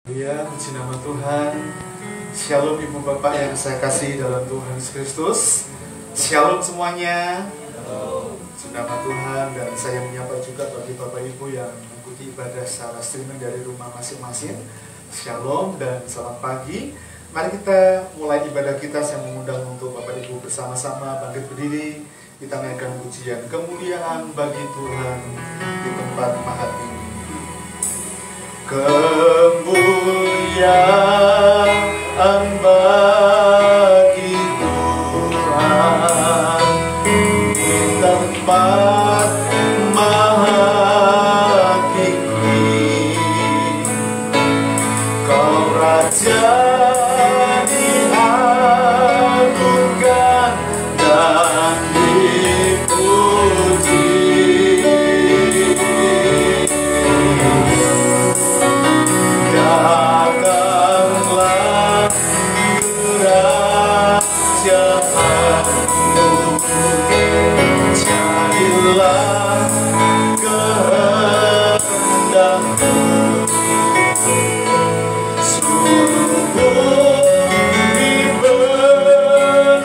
Ya, puji nama Tuhan. Shalom Ibu Bapak yang saya kasih dalam Tuhan Yesus Kristus. Shalom semuanya. Puji nama Tuhan. Dan saya menyapa juga bagi Bapak Ibu yang mengikuti ibadah secara streaming dari rumah masing-masing. Shalom dan selamat pagi. Mari kita mulai ibadah kita. Saya mengundang untuk Bapak Ibu bersama-sama bangkit berdiri. Kita naikkan pujian kemuliaan bagi Tuhan di tempat maha tinggi. Kemuliaan bagi Tuhan di tempat maha tinggi. Kau Raja diagungkan dan dipuji. Datanglah kerajaanmu, jadilah kehendakmu, seluruh bumi penuh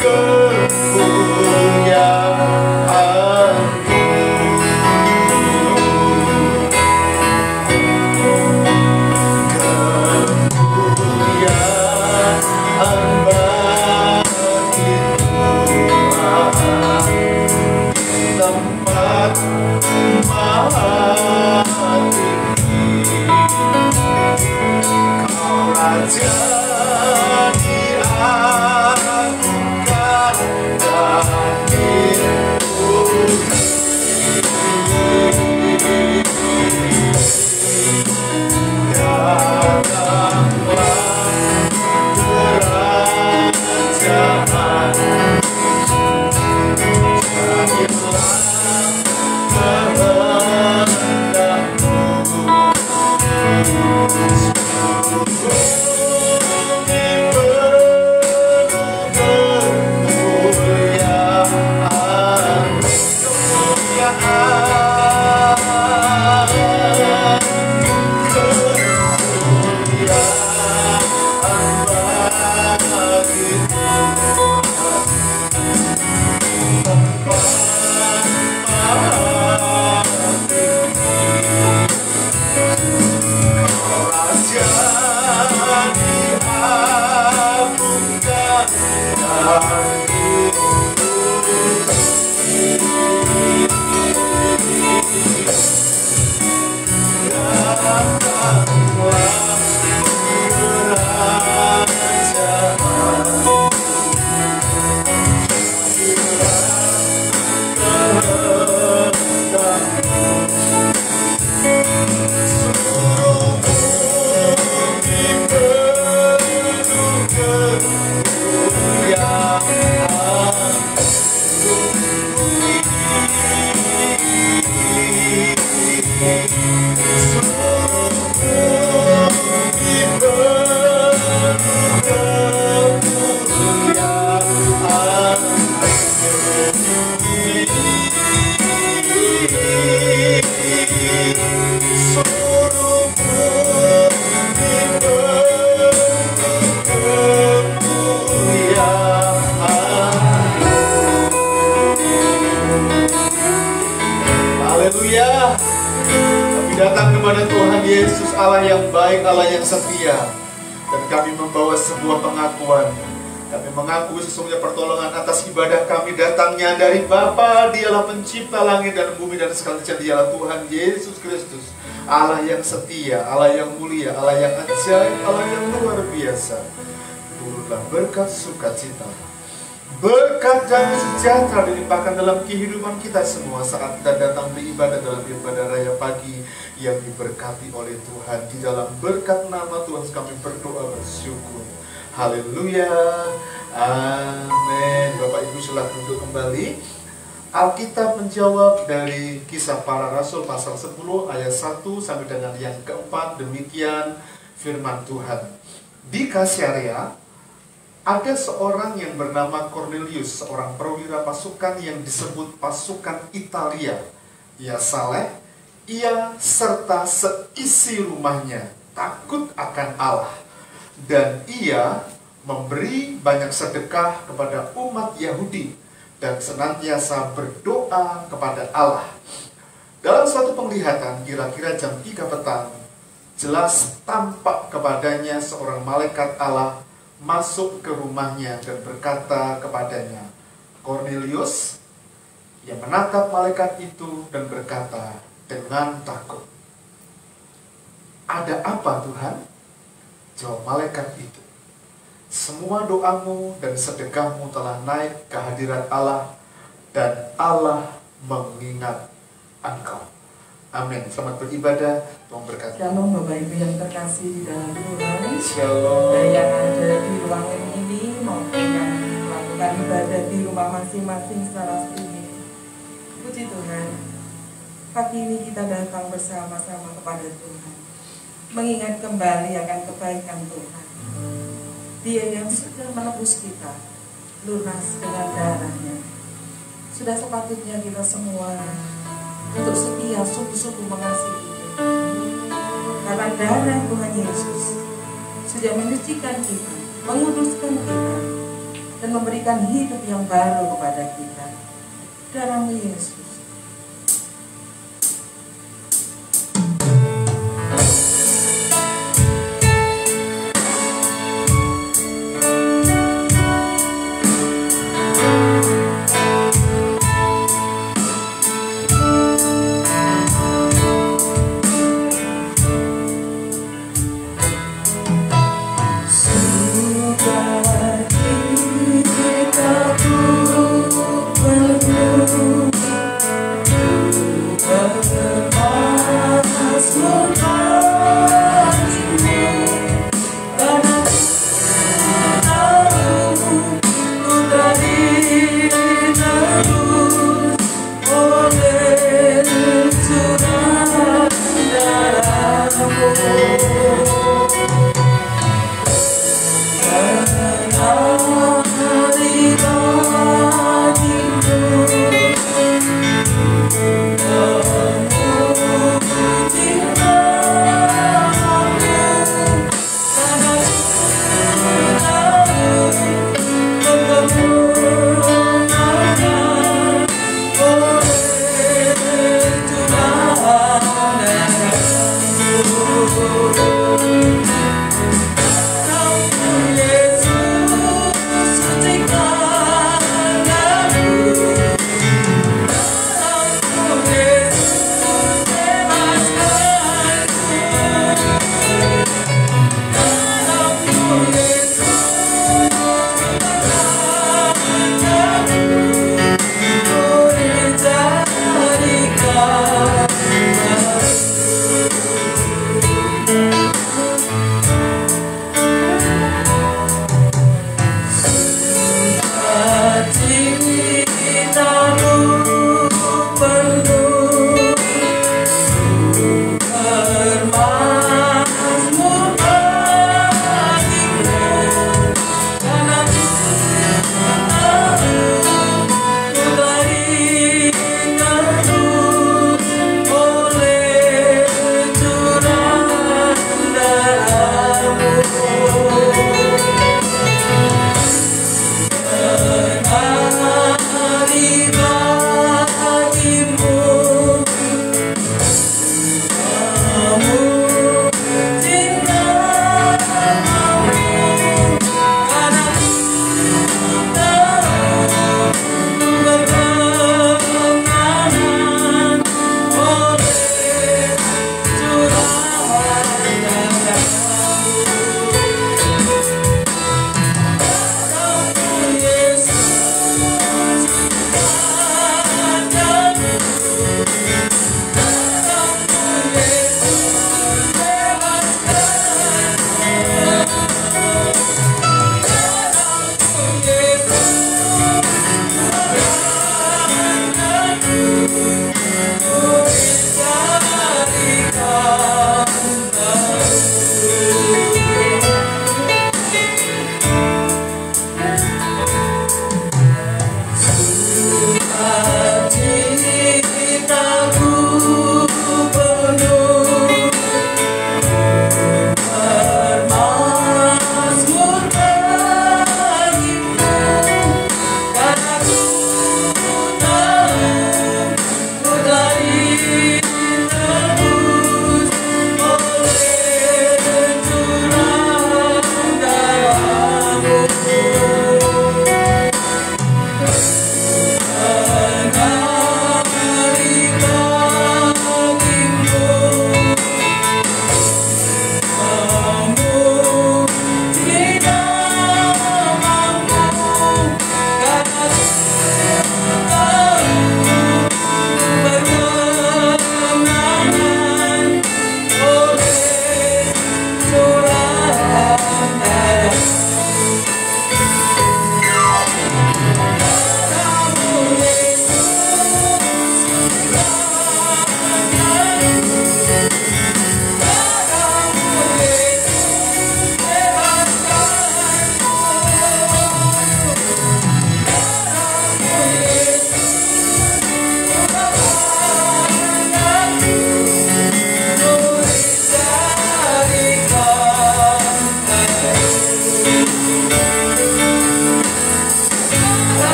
kemuliaan-Mu. Haleluya. Kami datang kepada Tuhan Yesus, Allah yang baik, Allah yang setia. Dan kami membawa sebuah pengakuan. Kami mengaku sesungguhnya pertolongan atas ibadah kami datangnya dari Bapa, Dialah pencipta langit dan bumi dan segala sesuatu. Dialah Tuhan Yesus Kristus, Allah yang setia, Allah yang mulia, Allah yang ajaib, Allah yang luar biasa. Turunlah berkat sukacita, berkat dan sejahtera dilimpahkan dalam kehidupan kita semua saat kita datang beribadah dalam ibadah raya pagi yang diberkati oleh Tuhan. Di dalam berkat nama Tuhan kami berdoa bersyukur. Haleluya. Amin. Bapak Ibu silakan duduk kembali. Alkitab menjawab dari Kisah Para Rasul pasal 10 ayat 1 sampai dengan yang keempat. Demikian firman Tuhan. Di Kaisarea ada seorang yang bernama Cornelius, seorang perwira pasukan yang disebut pasukan Italia. Ia saleh, ia serta seisi rumahnya takut akan Allah. Dan ia memberi banyak sedekah kepada umat Yahudi dan senantiasa berdoa kepada Allah. Dalam suatu penglihatan kira-kira jam 3 petang, jelas tampak kepadanya seorang malaikat Allah masuk ke rumahnya dan berkata kepadanya, Kornelius. Ia menatap malaikat itu dan berkata dengan takut, ada apa Tuhan? Jawab malaikat itu, semua doamu dan sedekahmu telah naik ke hadirat Allah, dan Allah mengingat engkau. Amin. Selamat beribadah. Tuhan berkati. Shalom Bapak Ibu yang terkasih di dalam Tuhan. Shalom. Baik yang ada di ruangan ini maupun yang melakukan ibadah di rumah masing-masing secara streaming. Puji Tuhan. Pagi ini kita datang bersama-sama kepada Tuhan, mengingat kembali akan kebaikan Tuhan. Dia yang sudah menebus kita lunas dengan darahnya. Sudah sepatutnya kita semua untuk setia sungguh-sungguh mengasihi Dia. Karena darah Tuhan Yesus sudah menyucikan kita, menguduskan kita, dan memberikan hidup yang baru kepada kita. Darah Yesus.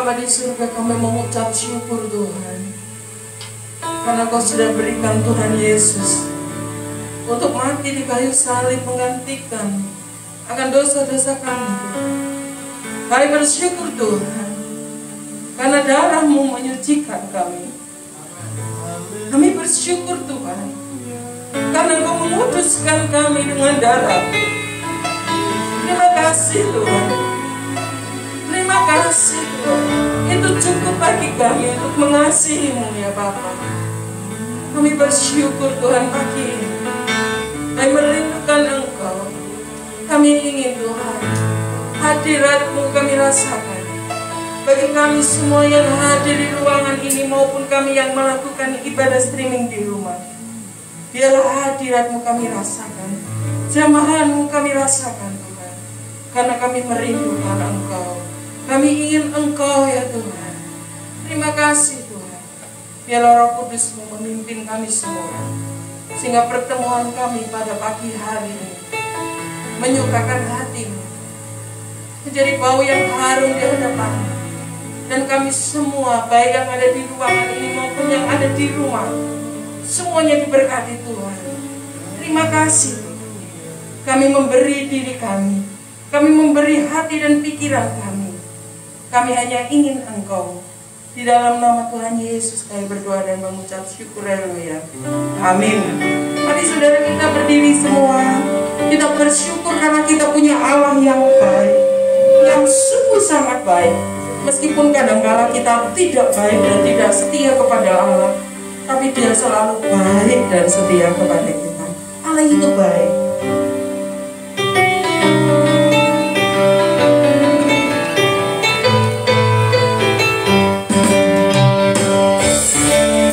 Bapa di surga, kami mengucap syukur Tuhan, karena Kau sudah berikan Tuhan Yesus untuk mati di kayu salib menggantikan akan dosa-dosa kami, Tuhan. Kami bersyukur Tuhan, karena darah-Mu menyucikan kami. Kami bersyukur Tuhan, karena Engkau memutuskan kami dengan darah. Terima kasih Tuhan. Terima kasih Tuhan. Itu cukup bagi kami untuk mengasihi-Mu ya Bapa. Kami bersyukur Tuhan pagi ini. Kami merindukan Engkau. Kami ingin Tuhan, hadirat-Mu kami rasakan. Bagi kami semua yang hadir di ruangan ini maupun kami yang melakukan ibadah streaming di rumah, biarlah hadirat-Mu kami rasakan, jamahan-Mu kami rasakan Tuhan. Karena kami merindukan Engkau. Kami ingin Engkau ya Tuhan. Terima kasih Tuhan. Biarlah Roh Kudus-Mu memimpin kami semua, sehingga pertemuan kami pada pagi hari ini menyukakan hati-Mu, menjadi bau yang harum di hadapan-Mu. Dan kami semua, baik yang ada di ruangan ini maupun yang ada di rumah, semuanya diberkati Tuhan. Terima kasih. Kami memberi diri kami memberi hati dan pikiran kami. Kami hanya ingin Engkau. Di dalam nama Tuhan Yesus kami berdoa dan mengucap syukur, haleluya. Amin. Mari saudara kita berdiri semua. Kita bersyukur karena kita punya Allah yang baik, yang sungguh sangat baik. Meskipun kadang-kala kita tidak baik dan tidak setia kepada Allah, tapi Dia selalu baik dan setia kepada kita. Allah itu baik. Yang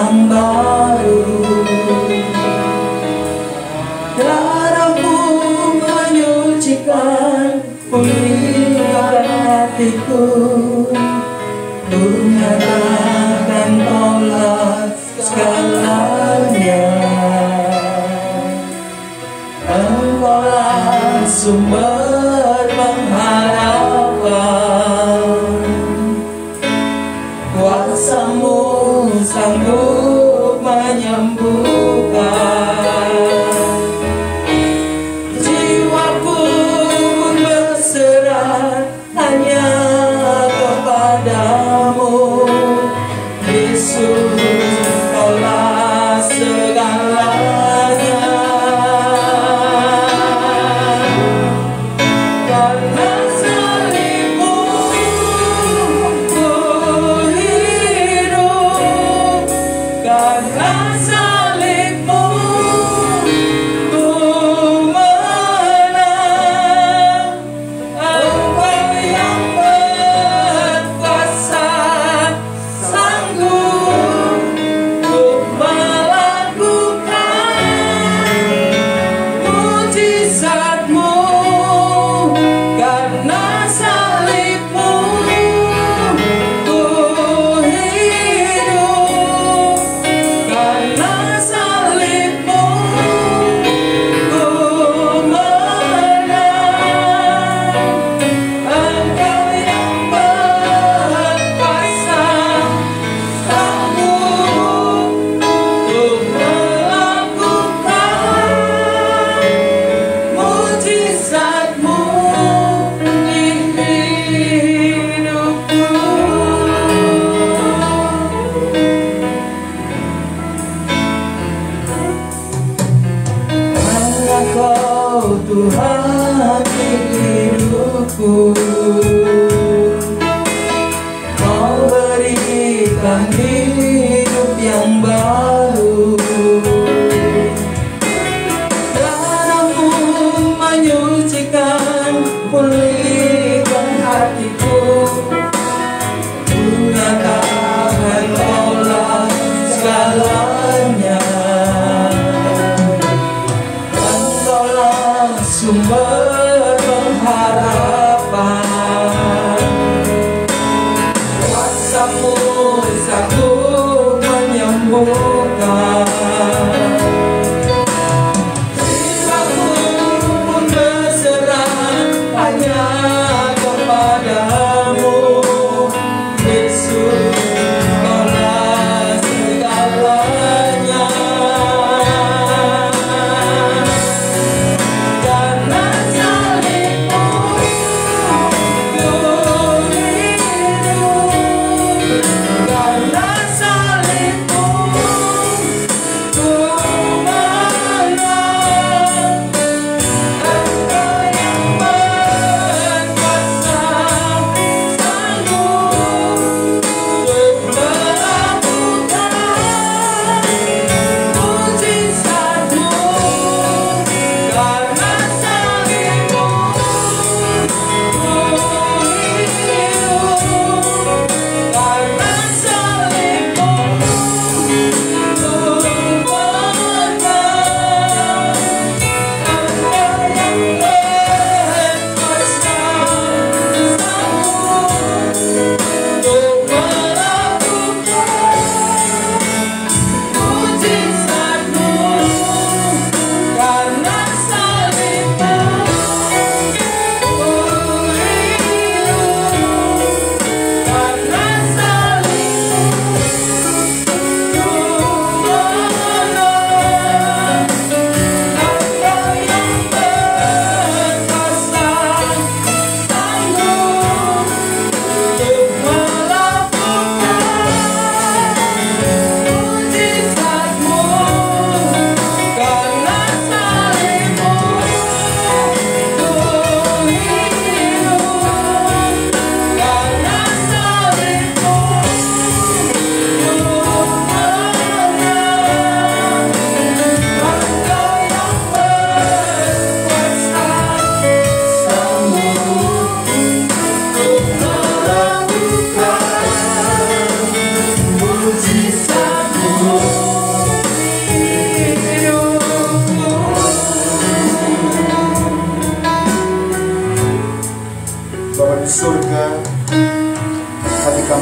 yang baru. Darahmu menyucikan, pulihkan hatiku. Ku nyatakan tolak segalanya. Engkaulah sumber pengharapan, kuasa-Mu sanggup menyembuhkan. Jiwaku pun berserah hanya kepadamu, Yesus, Kaulah segalanya. Karena salib-Mu ku hidup, karena salib-Mu ku menang. Engkau yang berkuasa, sanggup untuk melakukan mujizat-Mu. Karena salib-Mu ku hidup, karena salib-Mu ku menang. Engkau yang berkuasa, sanggup untuk melakukan mujizat-Mu di hidupku. Hanya Kau Tuhan di hidupku. Kau berikan hidup yang baru. Darah-Mu menyucikan, pulihkan hatiku. Ku nyatakan Kaulah segalanya. Engkaulah sumber pengharapan, kuasa-Mu sanggup menyembuhkan. Jiwaku pun berserah hanya kepadamu, Yesus, Kaulah segalanya. Karena salib-Mu ku hidup, karena salib-Mu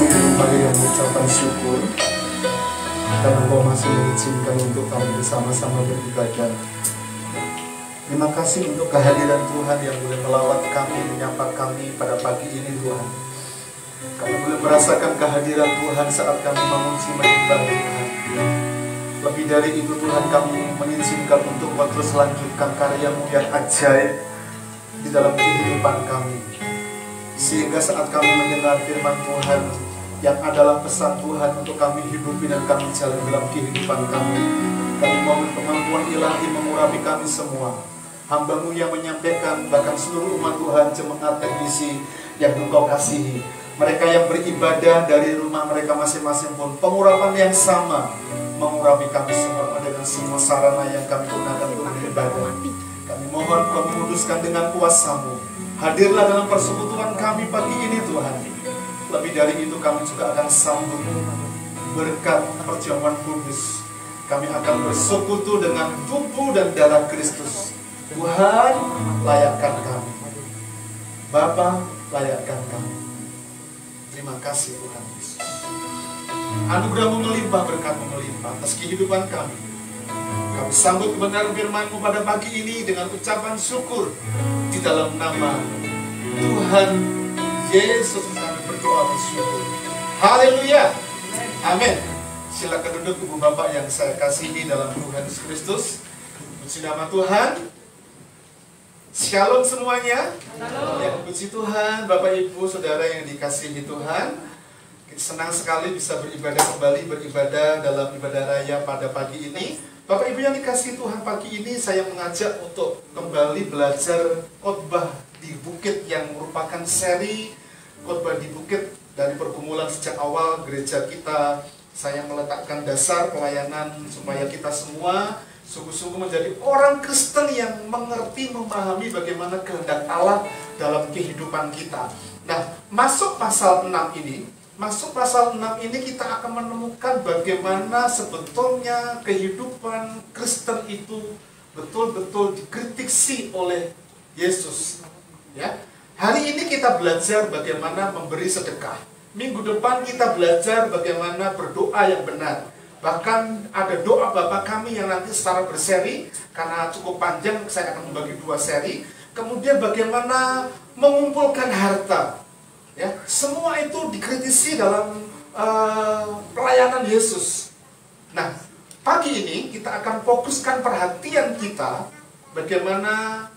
kami kembali dengan ucapan syukur karena Engkau masih mengizinkan untuk kami bersama-sama beribadah. Terima kasih untuk kehadiran Tuhan yang boleh melawat kami, menyapa kami pada pagi ini Tuhan. Kami boleh merasakan kehadiran Tuhan saat kami memuji menyembah Tuhan. Lebih dari itu Tuhan, kami mengizinkan untuk terus lanjutkan karya-Mu yang ajaib di dalam kehidupan kami. Sehingga saat kami mendengar firman Tuhan yang adalah pesan Tuhan untuk kami hidupi dan kami jalan dalam kehidupan kami mohon kemampuan ilahi mengurapi kami semua. Hamba-Mu yang menyampaikan, bahkan seluruh umat Tuhan, jemaat teknisi yang Engkau kasihi, mereka yang beribadah dari rumah mereka masing-masing pun pengurapan yang sama mengurapi kami semua dengan semua sarana yang kami gunakan untuk beribadah. Kami mohon Kau menguduskan dengan kuasa-Mu. Hadirlah dalam persekutuan kami pagi ini Tuhan. Lebih dari itu kami juga akan sambut berkat perjamuan kudus. Kami akan bersekutu dengan tubuh dan darah Kristus. Tuhan, layakkan kami. Bapa, layakkan kami. Terima kasih Tuhan Yesus. Anugerah-Mu melimpah, berkat-Mu melimpah atas kehidupan kami. Kami sambut kebenaran firman-Mu pada pagi ini dengan ucapan syukur di dalam nama Tuhan Yesus. Kami berdoa bersyukur. Haleluya. Amin. Silakan duduk Ibu Bapak yang saya kasihi dalam Tuhan Yesus Kristus. Puji nama Tuhan. Shalom semuanya. Ya, puji Tuhan, Bapak Ibu Saudara yang dikasihi Tuhan. Senang sekali bisa beribadah kembali, beribadah dalam ibadah raya pada pagi ini. Bapak Ibu yang dikasihi Tuhan, pagi ini saya mengajak untuk kembali belajar khotbah di bukit yang merupakan seri khotbah di bukit dari pergumulan sejak awal gereja kita. Saya meletakkan dasar pelayanan supaya kita semua sungguh-sungguh menjadi orang Kristen yang mengerti, memahami bagaimana kehendak Allah dalam kehidupan kita. Nah, masuk pasal 6 ini kita akan menemukan bagaimana sebetulnya kehidupan Kristen itu betul-betul dikritisi oleh Yesus. Ya, hari ini kita belajar bagaimana memberi sedekah. Minggu depan kita belajar bagaimana berdoa yang benar. Bahkan ada doa Bapa kami yang nanti secara berseri, karena cukup panjang saya akan membagi 2 seri. Kemudian bagaimana mengumpulkan harta. Ya, semua itu dikritisi dalam pelayanan Yesus. Nah, pagi ini kita akan fokuskan perhatian kita bagaimana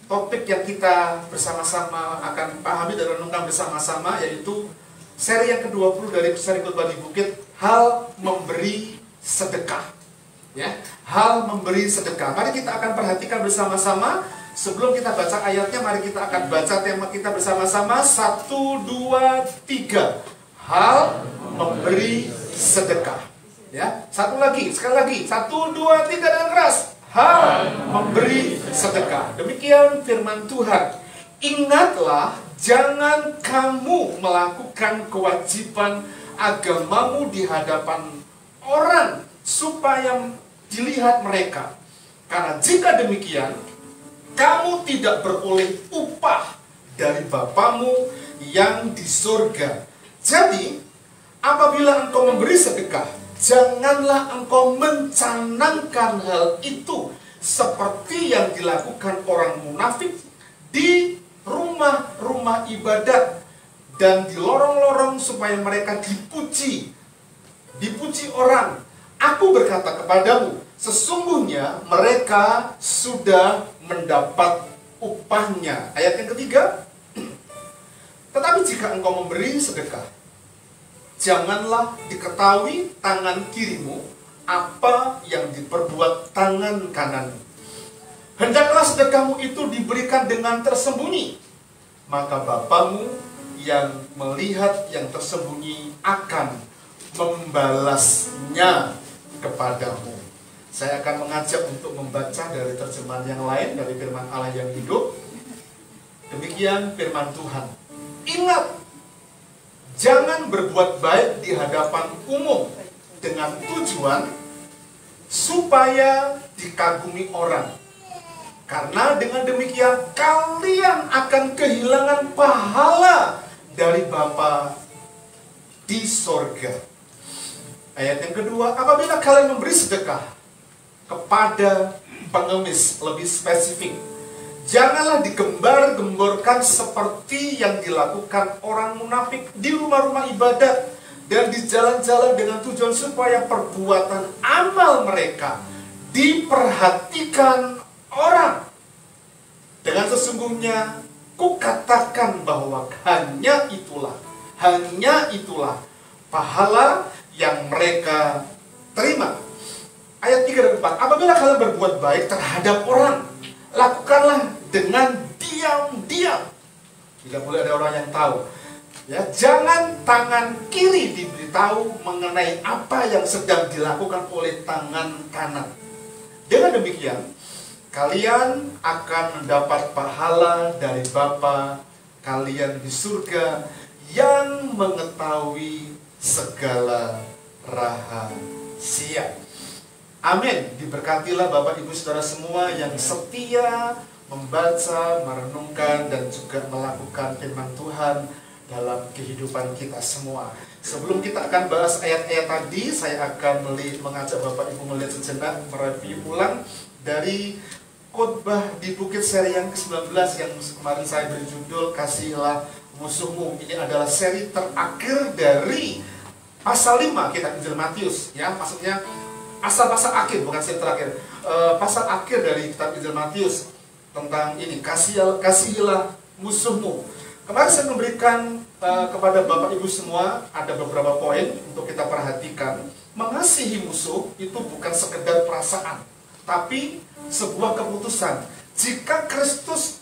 topik yang kita bersama-sama akan pahami dan renungkan bersama-sama, yaitu seri yang ke-20 dari seri khotbah di bukit, hal memberi sedekah. Ya, hal memberi sedekah. Mari kita akan perhatikan bersama-sama. Sebelum kita baca ayatnya, mari kita akan baca tema kita bersama-sama. 1, 2, 3. Hal memberi sedekah. Ya, satu lagi, sekali lagi. 1, 2, 3 dengan keras. Hal memberi sedekah. Demikian firman Tuhan. Ingatlah, jangan kamu melakukan kewajiban agamamu di hadapan orang supaya dilihat mereka. Karena jika demikian, kamu tidak beroleh upah dari Bapamu yang di surga. Jadi, apabila engkau memberi sedekah, janganlah engkau mencanangkan hal itu seperti yang dilakukan orang munafik di rumah-rumah ibadat dan di lorong-lorong supaya mereka dipuji orang. Aku berkata kepadamu, sesungguhnya mereka sudah mendapat upahnya. Ayat yang ketiga. Tetapi jika engkau memberi sedekah, janganlah diketahui tangan kirimu apa yang diperbuat tangan kananmu. Hendaklah sedekahmu itu diberikan dengan tersembunyi, maka Bapamu yang melihat yang tersembunyi akan membalasnya kepadamu. Saya akan mengajak untuk membaca dari terjemahan yang lain, dari firman Allah yang hidup. Demikian firman Tuhan. Ingat, jangan berbuat baik di hadapan umum dengan tujuan supaya dikagumi orang. Karena dengan demikian kalian akan kehilangan pahala dari Bapa di sorga. Ayat yang kedua, apabila kalian memberi sedekah kepada pengemis, lebih spesifik, janganlah digembar-gemborkan seperti yang dilakukan orang munafik di rumah-rumah ibadat dan di jalan-jalan dengan tujuan supaya perbuatan amal mereka diperhatikan orang. Dengan sesungguhnya kukatakan bahwa hanya itulah pahala yang mereka terima. Ayat 3 dan 4, apabila kalian berbuat baik terhadap orang, lakukanlah dengan diam-diam. Tidak boleh ada orang yang tahu. Ya, jangan tangan kiri diberitahu mengenai apa yang sedang dilakukan oleh tangan kanan. Dengan demikian, kalian akan mendapat pahala dari Bapa kalian di surga yang mengetahui segala rahasia. Amin. Diberkatilah Bapak Ibu Saudara semua yang setia membaca, merenungkan, dan juga melakukan firman Tuhan dalam kehidupan kita semua. Sebelum kita akan bahas ayat-ayat tadi, saya akan mengajak Bapak Ibu melihat sejenak, mereview ulang dari khotbah di Bukit Seri yang ke-19 yang kemarin saya beri judul Kasihilah Musuhmu. Ini adalah seri terakhir dari pasal 5 kitab Injil Matius, ya, maksudnya pasal akhir, bukan seri terakhir, pasal akhir dari kitab Injil Matius tentang ini, kasihilah musuhmu. Kemarin saya memberikan kepada Bapak Ibu semua ada beberapa poin untuk kita perhatikan. Mengasihi musuh itu bukan sekedar perasaan, tapi sebuah keputusan. Jika Kristus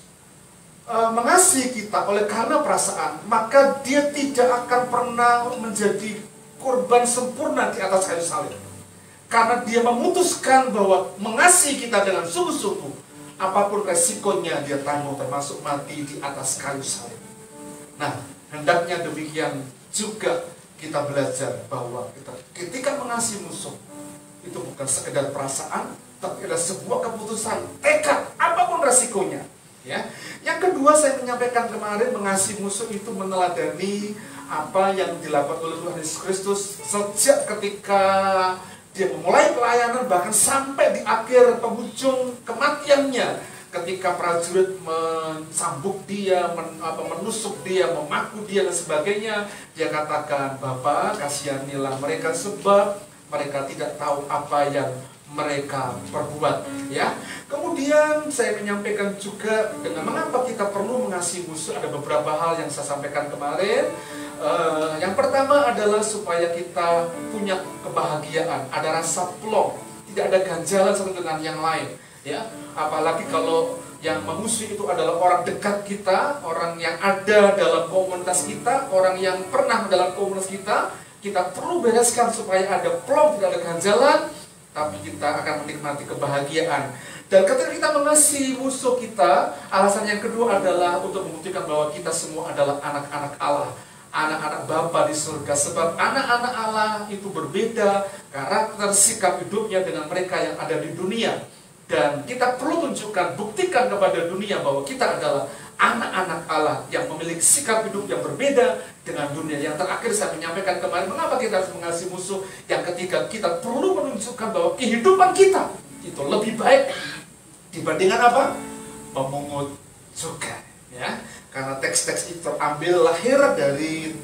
mengasihi kita oleh karena perasaan, maka dia tidak akan pernah menjadi korban sempurna di atas kayu salib. Karena dia memutuskan bahwa mengasihi kita dengan sungguh-sungguh, apapun resikonya dia tanggung, termasuk mati di atas kayu salib. Nah, hendaknya demikian juga kita belajar bahwa ketika mengasihi musuh itu bukan sekedar perasaan, tapi ada sebuah keputusan, tekad, apapun resikonya. Ya. Yang kedua, saya menyampaikan kemarin, mengasihi musuh itu meneladani apa yang dilakukan oleh Tuhan Yesus Kristus sejak ketika dia memulai pelayanan, bahkan sampai di akhir penghujung kematiannya, ketika prajurit mencambuk dia, menusuk dia, memaku dia dan sebagainya. Dia katakan, Bapa, kasihanilah mereka sebab mereka tidak tahu apa yang mereka perbuat, ya. Kemudian saya menyampaikan juga dengan mengapa kita perlu mengasihi musuh. Ada beberapa hal yang saya sampaikan kemarin. Yang pertama adalah supaya kita punya kebahagiaan, ada rasa plong, tidak ada ganjalan satu dengan yang lain, ya. Apalagi kalau yang memusuhi itu adalah orang dekat kita, orang yang ada dalam komunitas kita, orang yang pernah dalam komunitas kita. Kita perlu bereskan supaya ada plong, tidak ada ganjalan, tapi kita akan menikmati kebahagiaan. Dan ketika kita mengasihi musuh kita, alasan yang kedua adalah untuk membuktikan bahwa kita semua adalah anak-anak Allah, anak-anak Bapa di surga. Sebab anak-anak Allah itu berbeda karakter, sikap hidupnya dengan mereka yang ada di dunia. Dan kita perlu tunjukkan, buktikan kepada dunia bahwa kita adalah anak-anak Allah yang memiliki sikap hidup yang berbeda dengan dunia. Yang terakhir saya menyampaikan kemarin, mengapa kita harus mengasihi musuh. Yang ketiga, kita perlu menunjukkan bahwa kehidupan kita itu lebih baik dibandingkan apa? Memungut cukai, ya. Karena teks-teks itu terambil lahir dari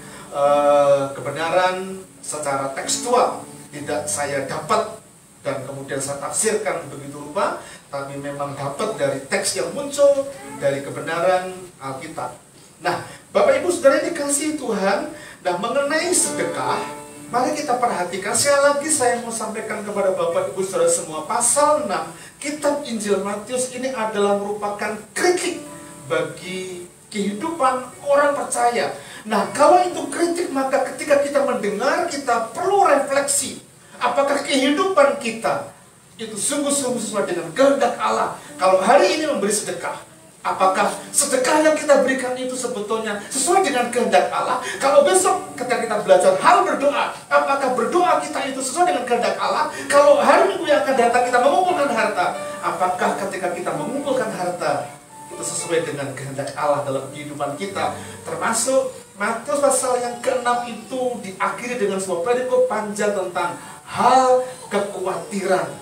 kebenaran secara tekstual. Tidak saya dapat dan kemudian saya tafsirkan begitu rupa, tapi memang dapat dari teks yang muncul dari kebenaran Alkitab. Nah, Bapak Ibu Saudara yang dikasihi Tuhan, nah mengenai sedekah, mari kita perhatikan. Sekali lagi saya mau sampaikan kepada Bapak Ibu Saudara semua, pasal 6 kitab Injil Matius ini adalah merupakan kritik bagi kehidupan orang percaya. Nah, kalau itu kritik, maka ketika kita mendengar, kita perlu refleksi. Apakah kehidupan kita itu sungguh-sungguh sesuai dengan kehendak Allah? Kalau hari ini memberi sedekah, apakah sedekah yang kita berikan itu sebetulnya sesuai dengan kehendak Allah? Kalau besok ketika kita belajar hal berdoa, apakah berdoa kita itu sesuai dengan kehendak Allah? Kalau hari Minggu yang akan datang kita mengumpulkan harta, apakah ketika kita mengumpulkan harta itu sesuai dengan kehendak Allah dalam kehidupan kita? Termasuk Matius pasal yang ke-6 itu diakhiri dengan sebuah perikop panjang tentang hal kekhawatiran.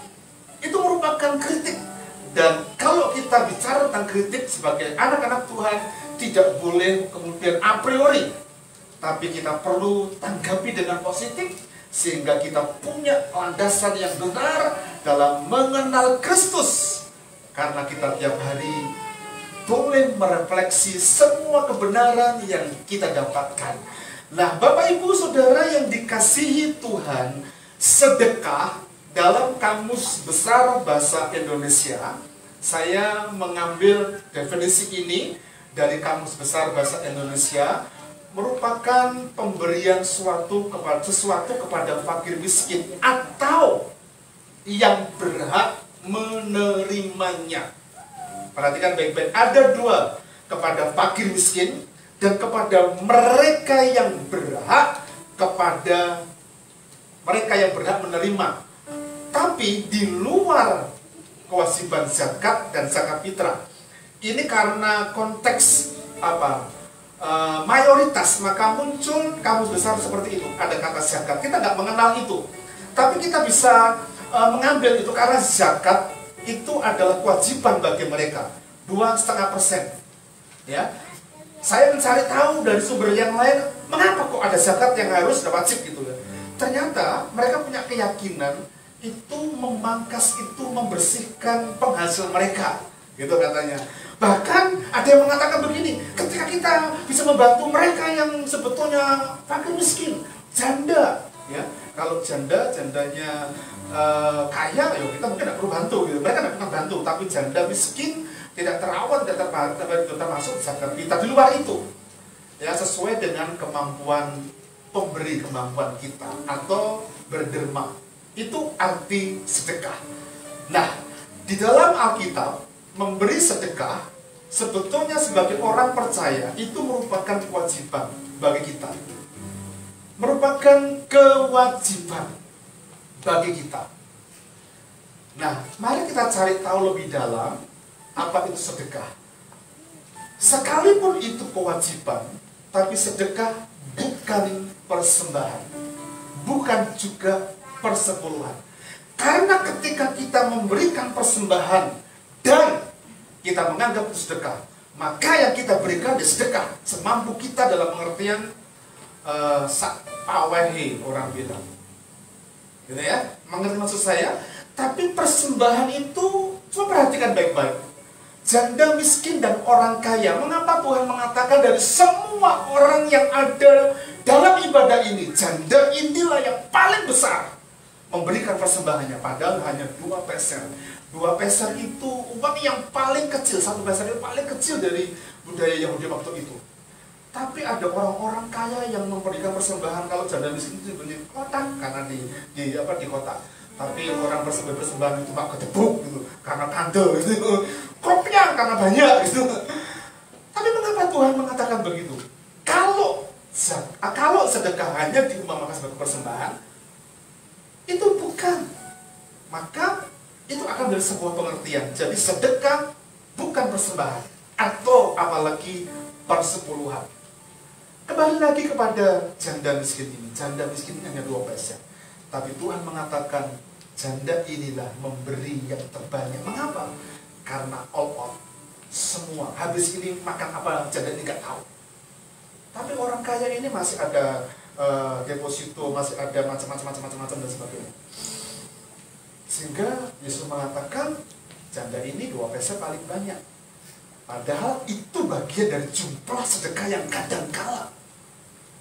Itu merupakan kritik. Dan kalau kita bicara tentang kritik sebagai anak-anak Tuhan, tidak boleh kemudian a priori, tapi kita perlu tanggapi dengan positif, sehingga kita punya landasan yang benar dalam mengenal Kristus. Karena kita tiap hari boleh merefleksi semua kebenaran yang kita dapatkan. Nah, Bapak Ibu Saudara yang dikasihi Tuhan, sedekah dalam Kamus Besar Bahasa Indonesia, saya mengambil definisi ini dari Kamus Besar Bahasa Indonesia, merupakan pemberian sesuatu kepada fakir miskin atau yang berhak menerimanya. Perhatikan baik-baik, ada dua, kepada fakir miskin dan kepada mereka yang berhak menerima. Tapi di luar kewajiban zakat dan zakat fitrah. Ini karena konteks mayoritas, maka muncul Kamus Besar seperti itu. Ada kata zakat, kita nggak mengenal itu, tapi kita bisa mengambil itu karena zakat itu adalah kewajiban bagi mereka, 2,5%. Ya, saya mencari tahu dari sumber yang lain, mengapa kok ada zakat yang harus wajib gitu ya. Ternyata mereka punya keyakinan itu memangkas, itu membersihkan penghasil mereka, gitu katanya. Bahkan ada yang mengatakan begini, ketika kita bisa membantu mereka yang sebetulnya fakir miskin, janda, ya, kalau jandanya kaya, ya kita mungkin tidak perlu bantu, gitu. Mereka tidak pernah bantu, tapi janda miskin tidak terawat, tidak termasuk zakat kita. Di luar itu, ya, sesuai dengan kemampuan pemberi, kemampuan kita, atau berderma. Itu arti sedekah. Nah, di dalam Alkitab, memberi sedekah sebetulnya sebagai orang percaya itu merupakan kewajiban bagi kita. Merupakan kewajiban bagi kita. Nah, mari kita cari tahu lebih dalam apa itu sedekah. Sekalipun itu kewajiban, tapi sedekah bukan persembahan, bukan juga persepuluhan. Karena ketika kita memberikan persembahan dan kita menganggap itu sedekah, maka yang kita berikan adalah sedekah semampu kita dalam pengertian pawehi orang bilang, gitu ya, mengerti maksud saya. Tapi persembahan itu, coba perhatikan baik-baik, janda miskin dan orang kaya. Mengapa Tuhan mengatakan dari semua orang yang ada dalam ibadah ini, janda inilah yang paling besar memberikan persembahannya, padahal hanya 2 peser. 2 peser itu uang yang paling kecil, 1 peser itu paling kecil dari budaya Yahudi waktu itu. Tapi ada orang-orang kaya yang memberikan persembahan. Kalau janda miskin itu dibeli kotak karena di kota. Tapi orang persembahan itu pak kedebuk gitu, karena kandel gitu, kopnya karena banyak gitu. Tapi mengapa Tuhan mengatakan begitu? Kalau sedekah hanya diumpamakan sebagai persembahan, itu bukan. Maka itu akan dari sebuah pengertian. Jadi sedekah bukan persembahan, atau apalagi persepuluhan. Kembali lagi kepada janda miskin ini. Janda miskin ini hanya 2 peser. Tapi Tuhan mengatakan janda inilah memberi yang terbanyak. Mengapa? Karena all out, semua. Habis ini makan apa janda ini nggak tahu. Tapi orang kaya ini masih ada deposito, masih ada macam-macam dan sebagainya. Sehingga Yesus mengatakan janda ini 2 peser paling banyak. Padahal itu bagian dari jumlah sedekah yang kadangkala.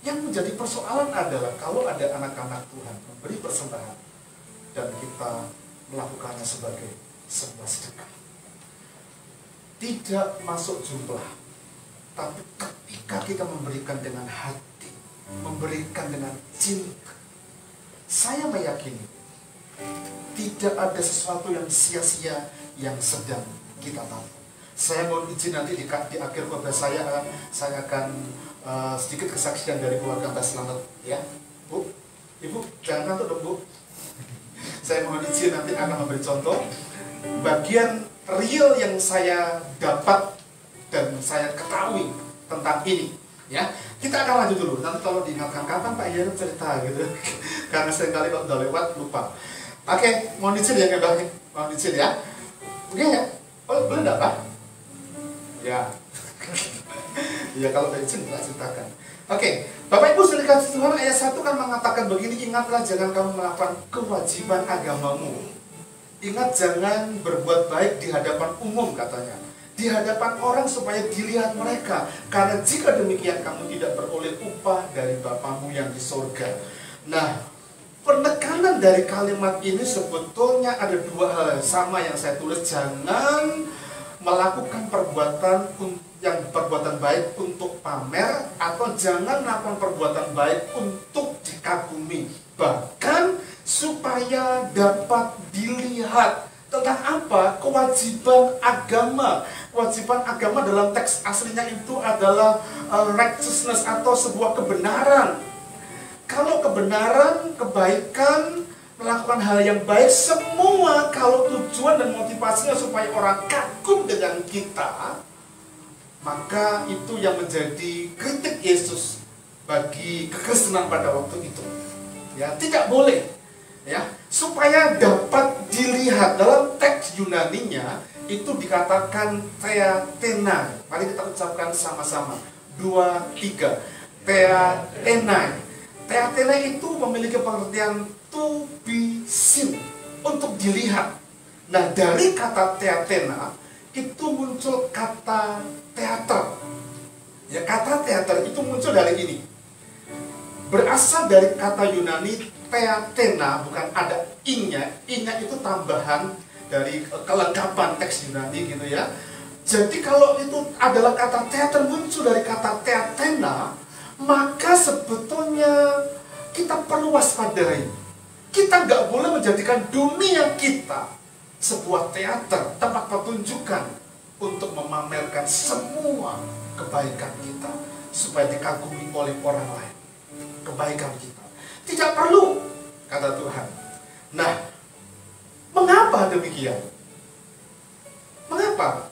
Yang menjadi persoalan adalah kalau ada anak-anak Tuhan memberi persembahan dan kita melakukannya sebagai sebuah sedekah, tidak masuk jumlah, tapi ketika kita memberikan dengan hati, memberikan dengan cinta, saya meyakini tidak ada sesuatu yang sia-sia yang sedang kita tampung. Saya mau izin nanti di akhir khotbah saya akan sedikit kesaksian dari keluarga Mbak Slamet, ya, Bu, Ibu, jangan ngantuk dong, Bu. Saya mohon izin nanti akan memberi contoh bagian real yang saya dapat dan saya ketahui tentang ini. Ya, kita akan lanjut dulu. Nanti kalau diingatkan kapan Pak Ian cerita gitu, karena seringkali kalau udah lewat lupa. Oke, mau dicil ya Mbak? Mau dicil ya? Oke ya? Oh, boleh enggak Pak? Ya. Ya kalau dari sini tak ceritakan. Oke, Bapak Ibu sudah dikasih Tuhan, ayat 1 kan mengatakan begini, ingatlah jangan kamu melakukan kewajiban agamamu. Ingat jangan berbuat baik di hadapan umum katanya. Di hadapan orang supaya dilihat mereka. Karena jika demikian kamu tidak beroleh upah dari Bapamu yang di sorga. Nah, penekanan dari kalimat ini sebetulnya ada dua hal yang sama yang saya tulis. Jangan melakukan perbuatan baik untuk pamer, atau jangan melakukan perbuatan baik untuk dikagumi, bahkan supaya dapat dilihat. Tentang apa? Kewajiban agama. Kewajiban agama dalam teks aslinya itu adalah righteousness atau sebuah kebenaran. Kalau kebenaran, kebaikan, melakukan hal yang baik, semua kalau tujuan dan motivasinya supaya orang kagum dengan kita, maka itu yang menjadi kritik Yesus bagi kekristenan pada waktu itu. Ya, tidak boleh. Ya, supaya dapat dilihat. Dalam teks Yunaninya itu dikatakan theatena. Mari kita ucapkan sama-sama. 2, 3. Theatena. Theatena itu memiliki pengertian to be seen, untuk dilihat. Nah, dari kata theatena itu muncul kata teater. Ya, kata teater itu muncul dari ini. Berasal dari kata Yunani theatena, bukan ada ing-nya. Ing-nya itu tambahan dari kelengkapan teks Yunani gitu ya. Jadi kalau itu adalah kata teater muncul dari kata theatena, maka sebetulnya kita perlu waspadai. Kita nggak boleh menjadikan dunia kita sebuah teater, tempat pertunjukan untuk memamerkan semua kebaikan kita supaya dikagumi oleh orang lain. Kebaikan kita tidak perlu, kata Tuhan. Nah, mengapa demikian? Mengapa?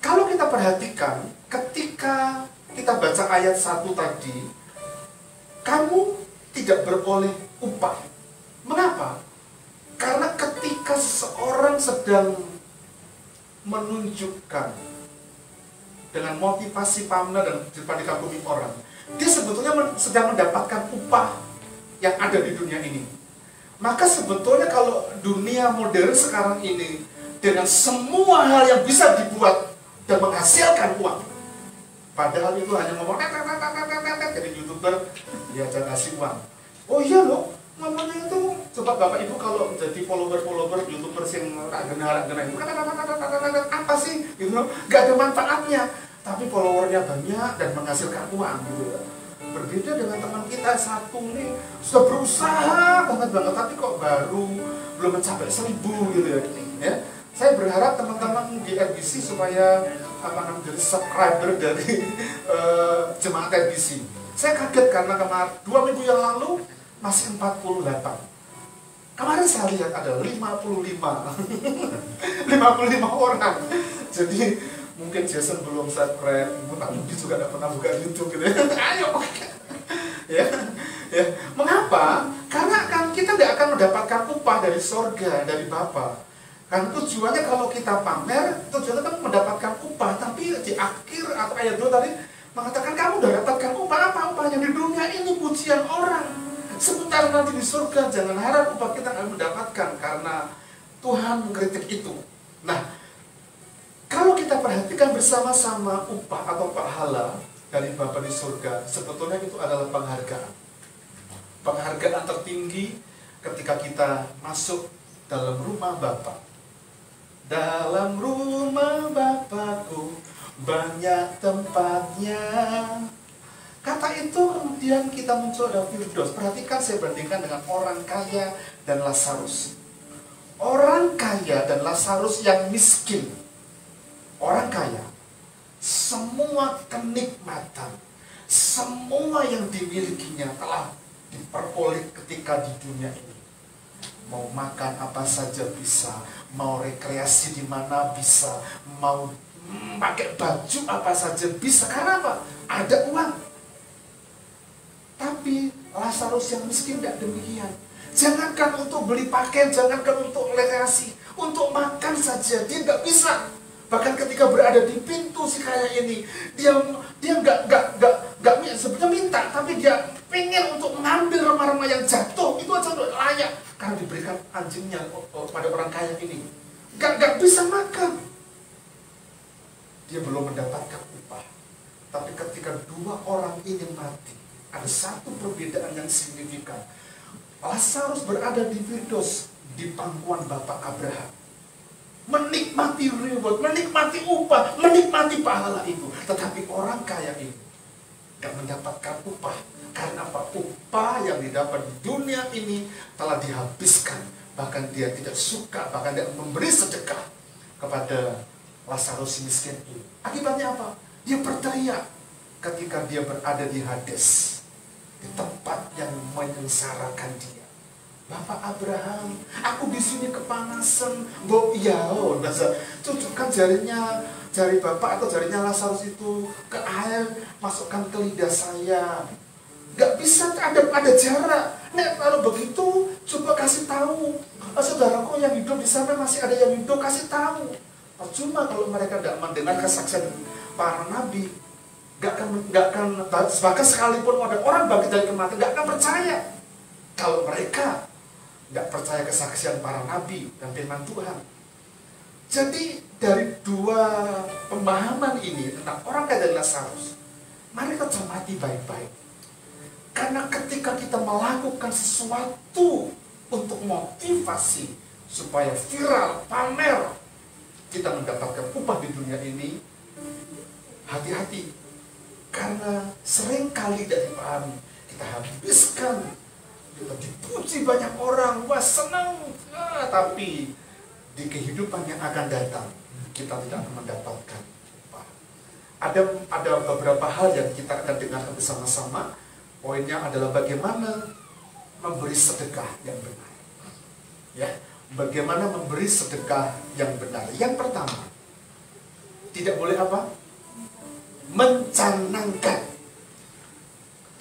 Kalau kita perhatikan, ketika kita baca ayat 1 tadi, kamu tidak beroleh upah. Mengapa? Karena ketika seseorang sedang menunjukkan dengan motivasi pamer dan dikagumi orang, dia sebetulnya sedang mendapatkan upah yang ada di dunia ini. Maka sebetulnya kalau dunia modern sekarang ini dengan semua hal yang bisa dibuat dan menghasilkan uang, padahal itu hanya ngomong jadi YouTuber dia aja kasih uang. Oh iya loh, ngomongnya itu coba Bapak Ibu kalau menjadi follower YouTuber yang gena itu apa sih gitu, nggak ada manfaatnya, tapi followernya banyak dan menghasilkan uang gitu ya. Berbeda dengan teman kita satu nih, sudah berusaha banget, tapi kok baru belum mencapai 1000 gitu ya. Saya berharap teman-teman di RBC supaya menjadi subscriber dari jemaat RBC. Saya kaget karena kemarin 2 minggu yang lalu masih 48. Kemarin saya lihat ada 55 orang. Jadi mungkin Jason belum subscribe, Pak Budi juga tidak pernah buka YouTube gitu ya. Ayo, ya. Mengapa? Karena kan kita tidak akan mendapatkan upah dari sorga, dari Bapa. Kan tujuannya kalau kita pamer, tujuannya kan mendapatkan upah. Tapi di akhir atau ayat 2 tadi mengatakan kamu sudah dapatkan upah. Apa upahnya di dunia ini? Pujian orang. Sebentar nanti di surga, jangan harap upah kita akan mendapatkan, karena Tuhan mengkritik itu. Nah, kalau kita perhatikan bersama-sama, upah atau pahala dari Bapa di surga, sebetulnya itu adalah penghargaan. Penghargaan tertinggi ketika kita masuk dalam rumah Bapa. Dalam rumah Bapakku banyak tempatnya. Kata itu kemudian kita muncul dalam Firdaus. Perhatikan, saya bandingkan dengan orang kaya dan Lazarus. Orang kaya dan Lazarus yang miskin. Orang kaya, semua kenikmatan, semua yang dimilikinya telah diperoleh ketika di dunia ini. Mau makan apa saja bisa, mau rekreasi di mana bisa, mau pakai baju apa saja bisa. Karena apa? ada uang. Tapi Lazarus yang miskin tidak demikian. Jangankan untuk beli pakaian, jangankan untuk rekreasi, untuk makan saja dia nggak bisa. Bahkan ketika berada di pintu si kaya ini, dia nggak sebenarnya minta, tapi dia pengen untuk mengambil remah-remah yang jatuh itu aja udah layak karena diberikan anjingnya pada orang kaya ini. Nggak bisa makan. Dia belum mendapatkan upah. Tapi ketika dua orang ini mati, ada satu perbedaan yang signifikan. Lazarus berada di Firdaus, di pangkuan Bapak Abraham, menikmati reward, menikmati upah, menikmati pahala itu. Tetapi orang kaya ini tidak mendapatkan upah. Karena apa? Upah yang didapat di dunia ini telah dihabiskan. Bahkan dia tidak suka, bahkan tidak memberi sedekah kepada Lazarus miskin ini. Akibatnya apa? Dia berteriak ketika dia berada di Hades, di tempat yang menyengsarakan dia. Bapak Abraham, aku di sini kepanasan. Cucukkan jari bapak atau jarinya Lazarus itu ke air, masukkan ke lidah saya. Gak bisa, ada jarak. Nek kalau begitu, coba kasih tahu saudaraku yang hidup di sana, masih ada yang hidup, kasih tahu. Percuma kalau mereka tidak mendengar kesaksian para nabi. Gak akan, bahkan sekalipun ada orang bangkit dari kematian, gak akan percaya. Kalau mereka gak percaya kesaksian para nabi dan firman Tuhan. Jadi dari dua pemahaman ini tentang orang kaya dan Lazarus, mari kita cermati baik-baik. Karena ketika kita melakukan sesuatu untuk motivasi supaya viral, pamer, kita mendapatkan upah di dunia ini, hati-hati. Karena sering kali tidak dipahami, kita habiskan, kita dipuji banyak orang, wah senang, tapi di kehidupan yang akan datang kita tidak akan mendapatkan upah. Ada beberapa hal yang kita akan dengarkan bersama-sama. Poinnya adalah bagaimana memberi sedekah yang benar. Ya, bagaimana memberi sedekah yang benar. Yang pertama, tidak boleh apa? Mencanangkan.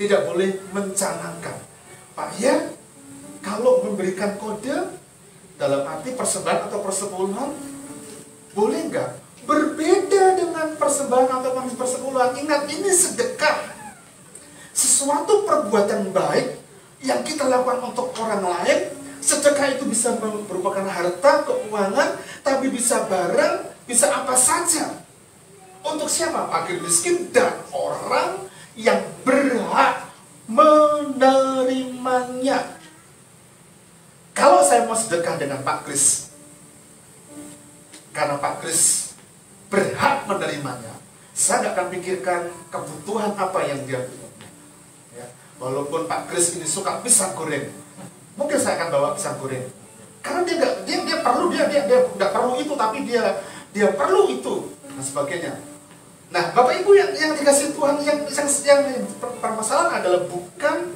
Tidak boleh mencanangkan. Pak ya, kalau memberikan kode dalam arti persembahan atau persepuluhan, boleh nggak? Berbeda dengan persembahan atau persepuluhan. Ingat, ini sedekah. Sesuatu perbuatan baik yang kita lakukan untuk orang lain. Sedekah itu bisa merupakan harta, keuangan, tapi bisa barang, bisa apa saja. Untuk siapa? Fakir miskin dan orang yang berhak menerimanya. Kalau saya mau sedekah dengan Pak Kris, karena Pak Kris berhak menerimanya, saya tidak akan pikirkan kebutuhan apa yang dia punya. Ya, walaupun Pak Kris ini suka pisang goreng, mungkin saya akan bawa pisang goreng. Karena dia perlu, dia nggak perlu itu, tapi dia perlu itu dan sebagainya. Nah, Bapak Ibu yang dikasih Tuhan, yang permasalahan adalah bukan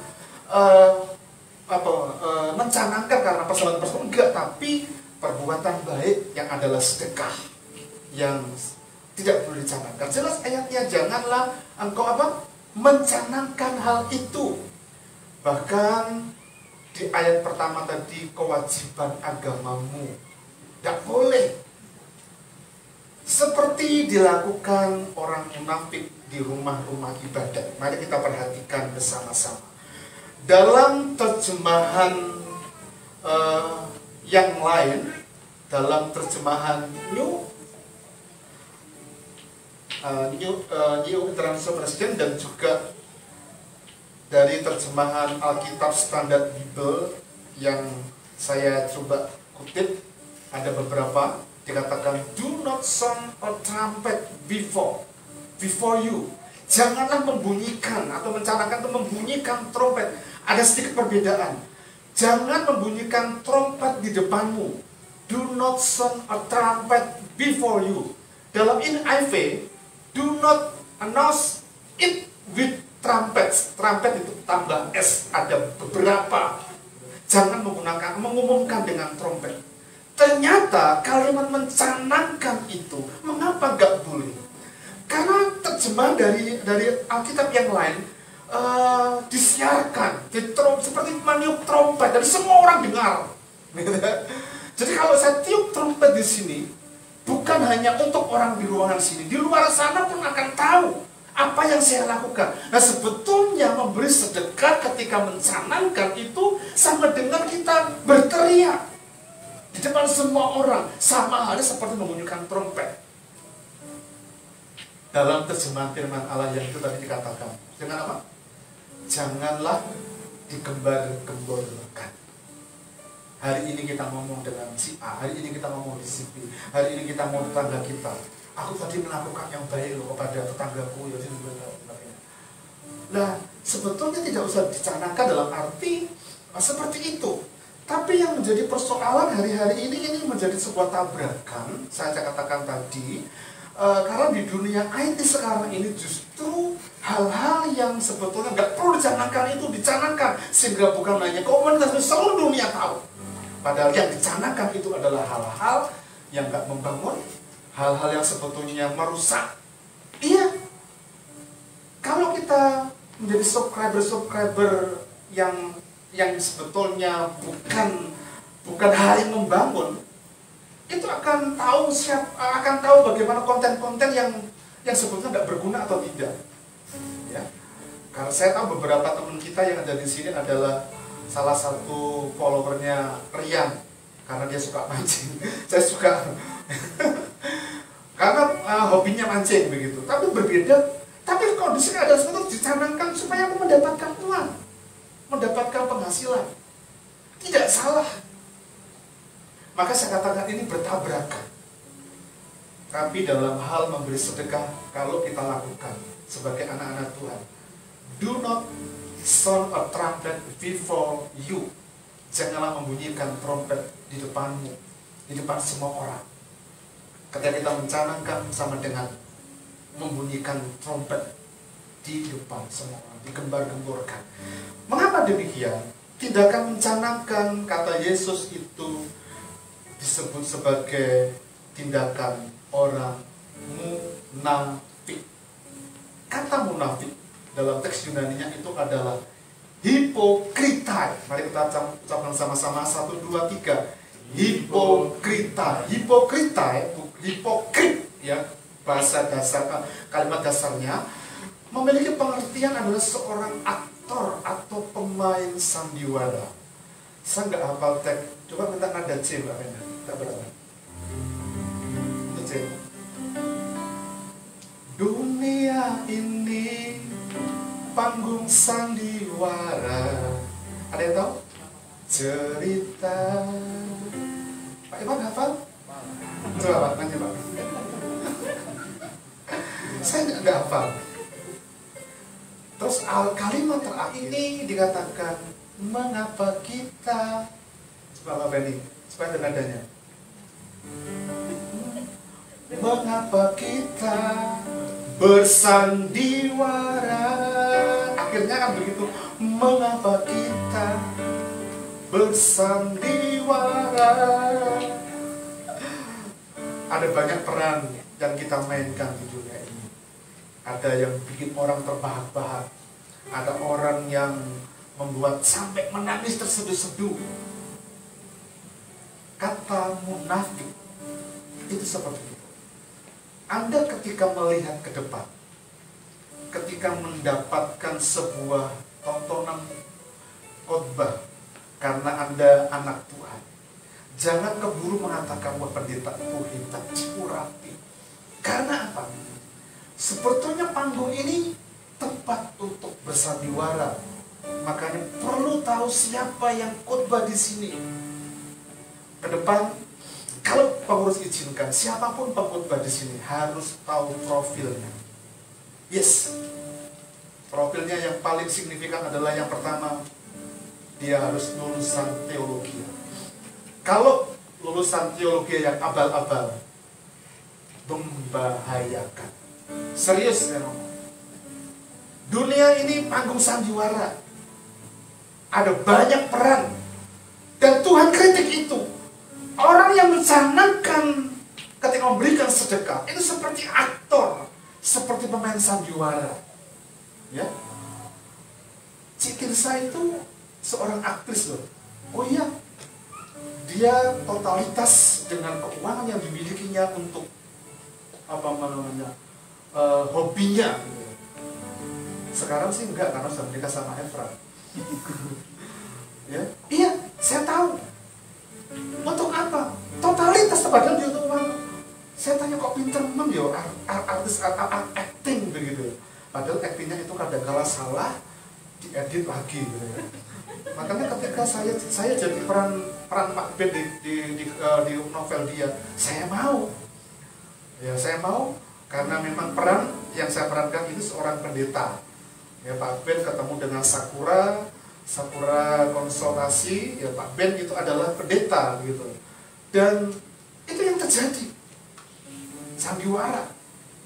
mencanangkan karena persoalan enggak, tapi perbuatan baik yang adalah sedekah yang tidak perlu dicanangkan. Jelas ayatnya, janganlah engkau mencanangkan hal itu. Bahkan di ayat pertama tadi, kewajiban agamamu tidak boleh seperti dilakukan orang munafik di rumah-rumah ibadat. Mari kita perhatikan bersama-sama. Dalam terjemahan yang lain, dalam terjemahan New International Version dan juga dari terjemahan Alkitab Standard Bible yang saya coba kutip, ada beberapa dikatakan, do not sound a trumpet before you. Janganlah membunyikan atau mencanangkan atau membunyikan trompet. Ada sedikit perbedaan. Jangan membunyikan trompet di depanmu. Do not sound a trumpet before you. Dalam NIV, do not announce it with trumpets. Trumpet itu tambah S, ada beberapa. Jangan mengumumkan dengan trompet. Ternyata kalimat mencanangkan itu, mengapa gak boleh? Karena terjemahan dari Alkitab yang lain disiarkan seperti meniup trompet dan semua orang dengar. Jadi kalau saya tiup trompet di sini, bukan hanya untuk orang di ruangan sini, di luar sana pun akan tahu apa yang saya lakukan. Nah, sebetulnya memberi sedekah ketika mencanangkan itu sama dengan kita berteriak di depan semua orang, sama halnya seperti membunyikan trompet. Dalam terjemahan firman Allah yang itu tadi dikatakan, dengan apa? Janganlah digembar-gemborkan. Hari ini kita ngomong dengan si A, hari ini kita ngomong di si B, hari ini kita ngomong tetangga kita. Aku tadi melakukan yang baik loh kepada tetanggaku, ya sebagainya. Nah, sebetulnya tidak usah dicanangkan dalam arti seperti itu. Tapi yang menjadi persoalan hari-hari ini menjadi sebuah tabrakan, saya katakan tadi, karena di dunia IT sekarang ini justru hal-hal yang sebetulnya nggak perlu dicanangkan itu dicanangkan, sehingga bukan hanya komunitas, seluruh dunia tahu. Padahal yang dicanangkan itu adalah hal-hal yang nggak membangun, hal-hal yang sebetulnya merusak. Iya, kalau kita menjadi subscriber yang sebetulnya bukan hal yang membangun, itu akan tahu bagaimana konten-konten yang sebetulnya nggak berguna atau tidak. Ya, karena saya tahu beberapa teman kita yang ada di sini adalah salah satu followernya Rian, karena dia suka mancing. Saya suka karena hobinya mancing begitu. Tapi berbeda. Tapi kalau di sini ada sesuatu dicanangkan supaya aku mendapatkan uang, mendapatkan penghasilan. Tidak salah. Maka saya katakan ini bertabrakan. Tapi dalam hal memberi sedekah, kalau kita lakukan sebagai anak-anak Tuhan, do not sound a trumpet before you. Janganlah membunyikan trompet di depanmu, di depan semua orang. Ketika kita mencanangkan sama dengan membunyikan trompet di depan semua orang, digembar-gemborkan. Mengapa demikian? Tindakan mencanangkan kata Yesus itu disebut sebagai tindakan orang munafik. Kata munafik dalam teks Yunaninya itu adalah hipokritai. Mari kita ucapkan sama-sama 1, 2, 3. Hipokritai. Hipokritai, hipokrit ya, bahasa dasar, kalimat dasarnya memiliki pengertian adalah seorang aktor atau pemain sandiwara. Saya nggak hafal teks. Coba minta nada C, Mbak Mena. Tak berapa? Itu C. Dunia ini panggung sandiwara. Ada yang tahu? Cerita. Pak Iman hafal? Coba Pak, nanti Pak. Saya nggak hafal. Terus kalimat terakhir ini dikatakan, mengapa kita, coba Pak Benny, supaya ada nadanya. Mengapa kita bersandiwara? Akhirnya kan begitu. Mengapa kita bersandiwara? Ada banyak peran yang kita mainkan di dunia ini. Ada yang bikin orang terbahak-bahak. Ada orang yang membuat sampai menangis terseduh-seduh. Kata munafik itu seperti itu. Anda ketika melihat ke depan, ketika mendapatkan sebuah tontonan khotbah karena Anda anak Tuhan, jangan keburu mengatakan, wah pendeta itu hebat, rapi. Karena apa? Sebetulnya panggung ini tempat untuk bersandiwara. Makanya perlu tahu siapa yang khotbah di sini. Ke depan, kalau pengurus izinkan, siapapun pengkhotbah di sini harus tahu profilnya. Yes, profilnya yang paling signifikan adalah yang pertama, dia harus lulusan teologi. Kalau lulusan teologi yang abal-abal, membahayakan. Serius ya, dunia ini panggung sandiwara. Ada banyak peran, dan Tuhan kritik itu. Orang yang mencanangkan ketika memberikan sedekah itu seperti aktor seperti pemain sandiwara. Ya, Cik Tirsa itu seorang aktris loh. Oh iya, dia totalitas dengan keuangan yang dimilikinya untuk hobinya. Sekarang sih enggak, karena sudah menikah sama Efra. Ya, iya, saya tahu. Untuk apa? Totalitas, padahal dia untuk uang. Saya tanya kok pinter ya artis acting begitu. Padahal actingnya itu kadang-kala salah, diedit lagi gitu ya. Makanya ketika saya jadi peran Pak Ben di novel dia, saya mau. Ya, saya mau karena memang peran yang saya perankan itu seorang pendeta. Ya, Pak Ben ketemu dengan Sakura konsultasi, ya Pak Ben itu adalah pendeta gitu. Dan itu yang terjadi. Sandiwara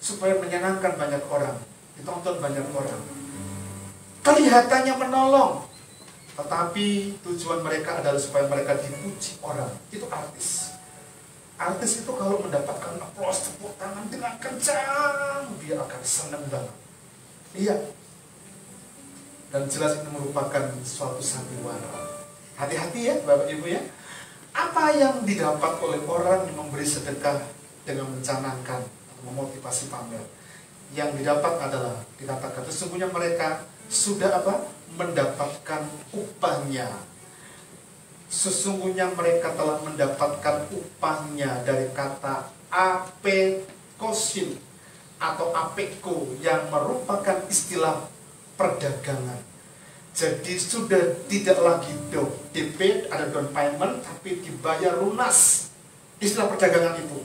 supaya menyenangkan banyak orang, ditonton banyak orang. Kelihatannya menolong, tetapi tujuan mereka adalah supaya mereka dipuji orang. Itu artis. Artis itu kalau mendapatkan aplaus, tepuk tangan dengan kencang, dia akan senang banget. Iya. Dan jelas itu merupakan suatu sandiwara. Hati-hati ya Bapak Ibu ya. Apa yang didapat oleh orang yang memberi sedekah dengan mencanangkan, memotivasi pamer? Yang didapat adalah dikatakan sesungguhnya mereka sudah mendapatkan upahnya. Sesungguhnya mereka telah mendapatkan upahnya dari kata apekosin atau apeko yang merupakan istilah perdagangan. Jadi sudah tidak lagi DP, ada down payment, tapi dibayar lunas. Istilah perdagangan itu.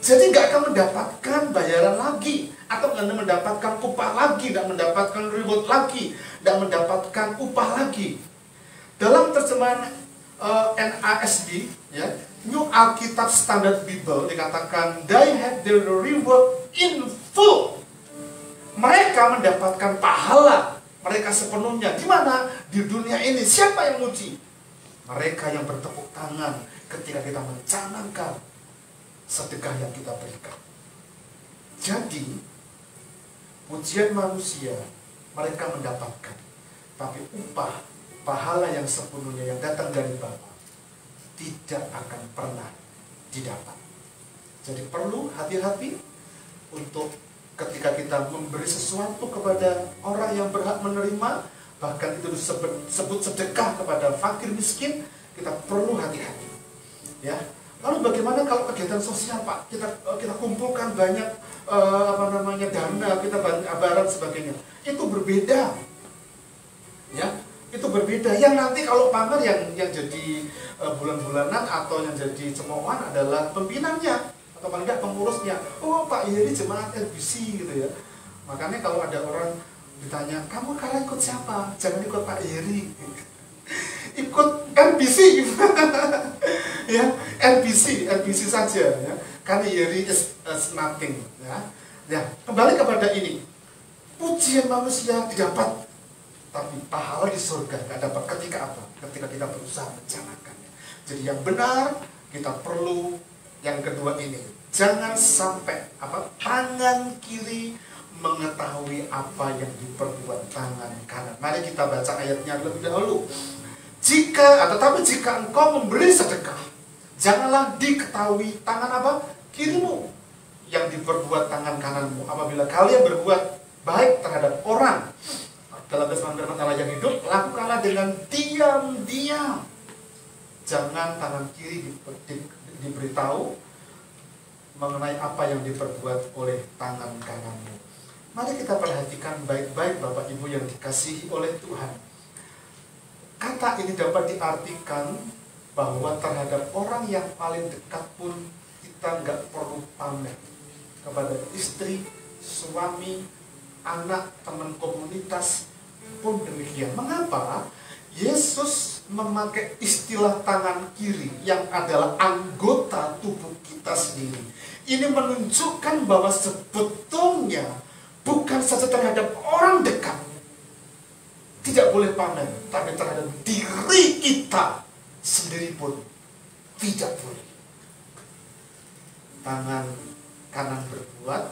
Jadi nggak akan mendapatkan bayaran lagi, atau nggak mendapatkan upah lagi, nggak mendapatkan reward lagi, nggak mendapatkan upah lagi. Dalam terjemahan NASB, ya, New Alkitab Standard Bible dikatakan they have their reward in full. Mereka mendapatkan pahala mereka sepenuhnya. Di mana? Di dunia ini. Siapa yang muji? Mereka yang bertepuk tangan ketika kita mencanangkan sedekah yang kita berikan. Jadi, pujian manusia mereka mendapatkan, tapi upah, pahala yang sepenuhnya yang datang dari Bapa tidak akan pernah didapat. Jadi perlu hati-hati untuk ketika kita memberi sesuatu kepada orang yang berhak menerima, bahkan itu disebut sedekah kepada fakir miskin, kita perlu hati-hati. Ya. Lalu bagaimana kalau kegiatan sosial, Pak? Kita kumpulkan banyak dana, kita barang sebagainya. Itu berbeda. Ya, itu berbeda. Yang nanti kalau pamer yang jadi bulan-bulanan atau yang jadi cemoohan adalah pimpinannya atau paling tidak pengurusnya. Oh, Pak Yeri jemaat LBC gitu ya. Makanya kalau ada orang ditanya, kamu kalian ikut siapa? Jangan ikut Pak Yeri. Ikut LBC. Ya, LBC saja ya. Karena Yeri is nothing ya. Ya, kembali kepada ini. Pujian manusia didapat, tapi pahala di surga nggak dapat ketika apa? Ketika kita berusaha mencanangkannya. Jadi yang benar kita perlu. Yang kedua ini, jangan sampai tangan kiri mengetahui apa yang diperbuat tangan kanan. Mari kita baca ayatnya lebih dahulu. Tetapi jika engkau memberi sedekah, janganlah diketahui tangan kirimu yang diperbuat tangan kananmu. Apabila kalian berbuat baik terhadap orang dalam firman Allah yang hidup, lakukanlah dengan diam-diam. Jangan tangan kiri diberitahu mengenai apa yang diperbuat oleh tangan kananmu. Mari kita perhatikan baik-baik Bapak Ibu yang dikasihi oleh Tuhan. Kata ini dapat diartikan bahwa terhadap orang yang paling dekat pun kita nggak perlu pamer. Kepada istri, suami, anak, teman komunitas pun demikian. Mengapa? Yesus memakai istilah tangan kiri yang adalah anggota tubuh kita sendiri. Ini menunjukkan bahwa sebetulnya bukan saja terhadap orang dekat tidak boleh pamer, tapi terhadap diri kita sendiri pun tidak boleh. Tangan kanan berbuat,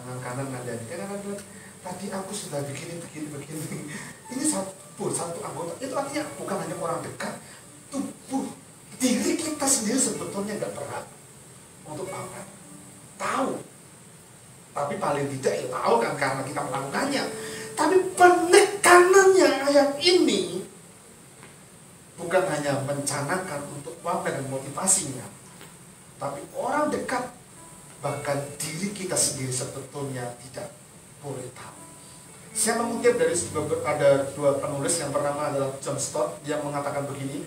tangan kanan ngandani. Kadang-kadang bilang, tadi aku sudah begini. Ini satu anggota. Itu artinya bukan hanya orang dekat, tubuh diri kita sendiri sebetulnya nggak berat untuk apa? Tahu. Tapi paling tidak ya tahu kan karena kita melakukannya. Tapi penekanannya ayat ini bukan hanya mencanangkan untuk apa dan motivasinya, tapi orang dekat, bahkan diri kita sendiri sebetulnya tidak boleh tahu. Saya mengutip dari ada dua penulis, yang pertama adalah John Stott yang mengatakan begini,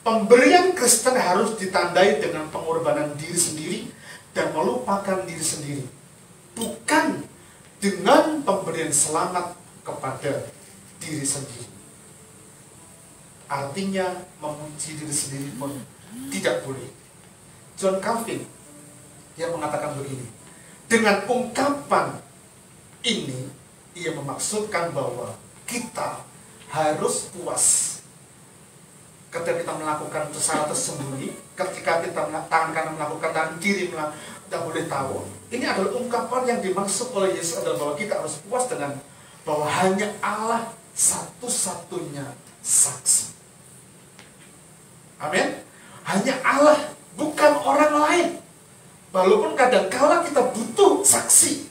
pemberian Kristen harus ditandai dengan pengorbanan diri sendiri dan melupakan diri sendiri, bukan dengan pemberian selamat kepada diri sendiri. Artinya memuji diri sendiri pun tidak boleh. John Calvin dia mengatakan begini, dengan ungkapan ini ia memaksudkan bahwa kita harus puas ketika kita melakukan secara tersembunyi, ketika kita tangan kanan melakukan, tangan kiri tidak boleh tahu. Ini adalah ungkapan yang dimaksud oleh Yesus adalah bahwa kita harus puas dengan bahwa hanya Allah satu-satunya saksi. Amin. Hanya Allah, bukan orang lain. Walaupun kadang-kala kita butuh saksi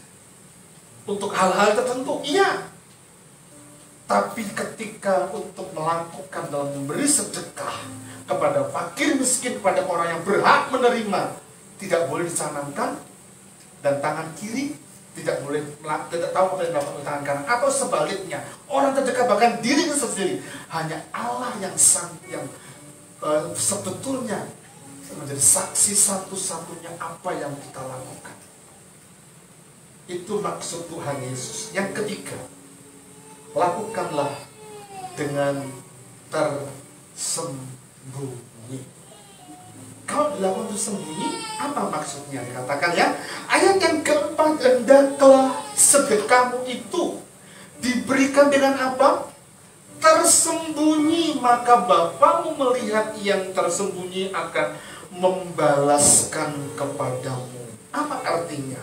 untuk hal-hal tertentu, iya. Tapi ketika untuk melakukan dalam memberi sedekah kepada fakir miskin, kepada orang yang berhak menerima, tidak boleh dicanangkan, dan tangan kiri tidak boleh, tidak tahu apa yang dilakukan oleh tangan kanan, atau sebaliknya, orang terdekat bahkan dirinya sendiri, hanya Allah yang sebetulnya menjadi saksi satu-satunya apa yang kita lakukan. Itu maksud Tuhan Yesus. Yang ketiga, lakukanlah dengan tersembunyi. Kalau dilakukan tersembunyi, apa maksudnya? Dikatakan ya, ayat yang keempat, hendaklah sedekahmu itu diberikan dengan apa? Tersembunyi, maka Bapamu melihat yang tersembunyi akan membalaskan kepadamu. Apa artinya?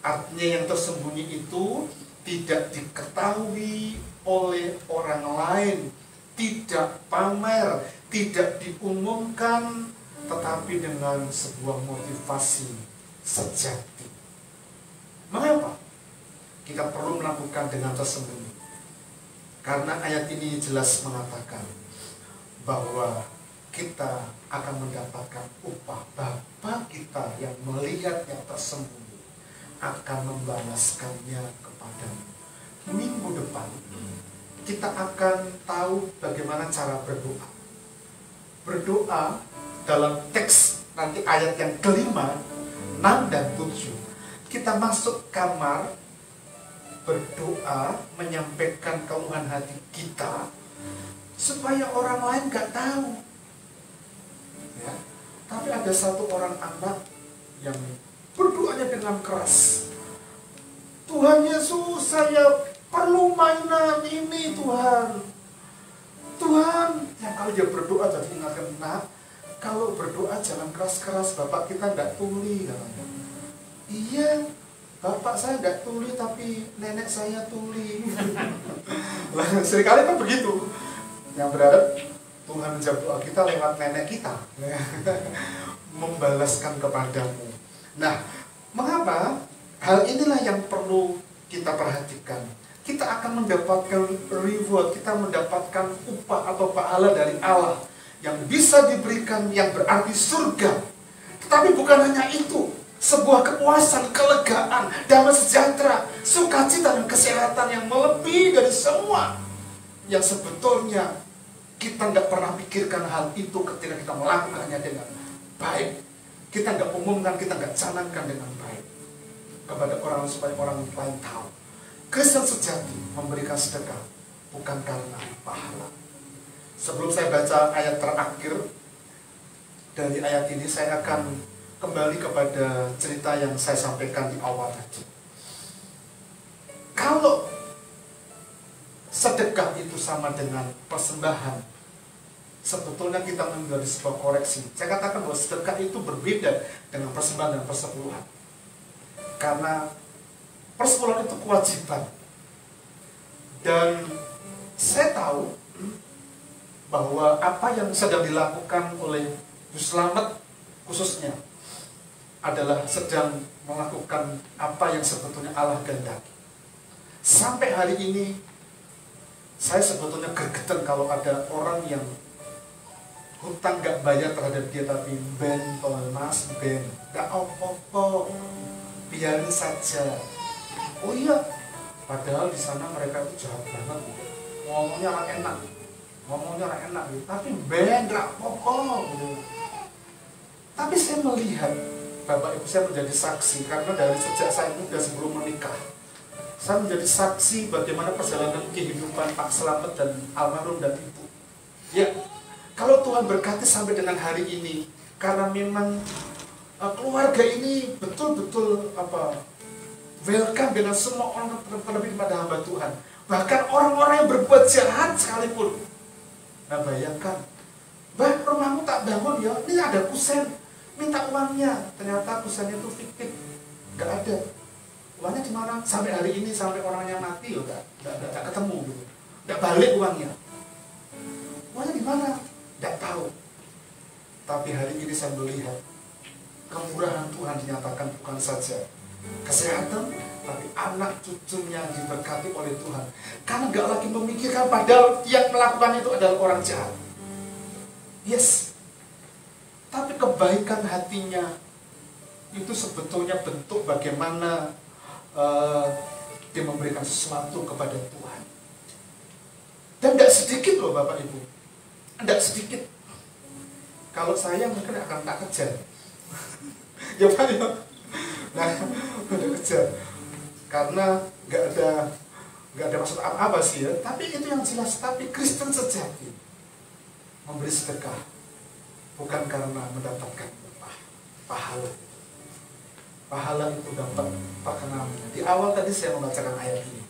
Artinya yang tersembunyi itu tidak diketahui oleh orang lain, tidak pamer, tidak diumumkan, tetapi dengan sebuah motivasi sejati. Mengapa kita perlu melakukan dengan tersembunyi? Karena ayat ini jelas mengatakan bahwa kita akan mendapatkan upah. Bapa kita yang melihat yang tersembunyi akan membalaskannya kepadamu. Minggu depan kita akan tahu bagaimana cara berdoa. Berdoa dalam teks nanti ayat yang kelima, 6 dan 7. Kita masuk kamar, berdoa, menyampaikan keluhan hati kita supaya orang lain gak tahu ya. Tapi ada satu orang anak yang berdoanya dengan keras, Tuhan Yesus, saya perlu mainan ini Tuhan. Tuhan, ya kalau dia berdoa jadi ingatkan, nak, kalau berdoa jangan keras-keras, bapak kita gak tuli katanya. Iya, bapak saya nggak tuli tapi nenek saya tuli. Seringkali kan begitu. Yang berharap Tuhan menjawab doa kita lewat nenek kita. Membalaskan kepadamu. Nah, mengapa? Hal inilah yang perlu kita perhatikan. Kita akan mendapatkan reward, kita mendapatkan upah atau pahala dari Allah yang bisa diberikan, yang berarti surga. Tetapi bukan hanya itu. Sebuah kepuasan, kelegaan, damai sejahtera, sukacita dan kesehatan yang melebihi dari semua yang sebetulnya kita nggak pernah pikirkan hal itu ketika kita melakukannya dengan baik. Kita nggak umumkan, kita nggak canangkan dengan baik kepada orang supaya orang lain tahu. Kristen sejati memberikan sedekah bukan karena pahala. Sebelum saya baca ayat terakhir dari ayat ini, saya akan kembali kepada cerita yang saya sampaikan di awal tadi. Kalau sedekah itu sama dengan persembahan, sebetulnya kita menjadi sebuah koreksi. Saya katakan bahwa sedekah itu berbeda dengan persembahan dan persepuluhan. Karena Persepuluhan itu kewajiban. Dan saya tahu bahwa apa yang sedang dilakukan oleh Juru Selamat khususnya adalah sedang melakukan apa yang sebetulnya Allah kehendaki. Sampai hari ini saya sebetulnya gregetan kalau ada orang yang hutang gak bayar terhadap dia, tapi ben mas ben gak apa-apa, biarin saja. Oh iya, padahal di sana mereka itu jahat banget, ngomongnya orang enak gitu. Tapi ben gak apa-apa gitu. Tapi saya melihat, Bapak Ibu, saya menjadi saksi karena dari sejak saya muda sebelum menikah, saya menjadi saksi bagaimana perjalanan kehidupan Pak Selamat dan almarhum dan Ibu. Ya, kalau Tuhan berkati sampai dengan hari ini, karena memang keluarga ini betul-betul welcome dengan semua orang, terlebih pada hamba Tuhan. Bahkan orang-orang yang berbuat jahat sekalipun. Nah bayangkan, bah rumahmu tak bangun ya, ini ada kusen, minta uangnya. Ternyata kusennya itu fiktif, nggak ada. Uangnya di mana? Sampai hari ini, sampai orangnya mati loh, nggak ketemu gitu, nggak balik uangnya. Uangnya di mana? Nggak tahu. Tapi hari ini saya melihat kemurahan Tuhan dinyatakan bukan saja kesehatan, tapi anak cucunya diberkati oleh Tuhan. Karena nggak lagi memikirkan padahal yang melakukan itu adalah orang jahat. Yes. Tapi kebaikan hatinya itu sebetulnya bentuk bagaimana dia memberikan sesuatu kepada Tuhan. Dan tidak sedikit loh Bapak Ibu, tidak sedikit. Kalau saya mungkin akan tak kejar. Ya Pak ya. Nah, udah kejar. Karena nggak ada maksud apa-apa sih ya. Tapi itu yang jelas. Tapi Kristen sejati memberi sedekah bukan karena mendapatkan pahala. Pahala itu dapat perkenangan. Di awal tadi saya membacakan ayat ini.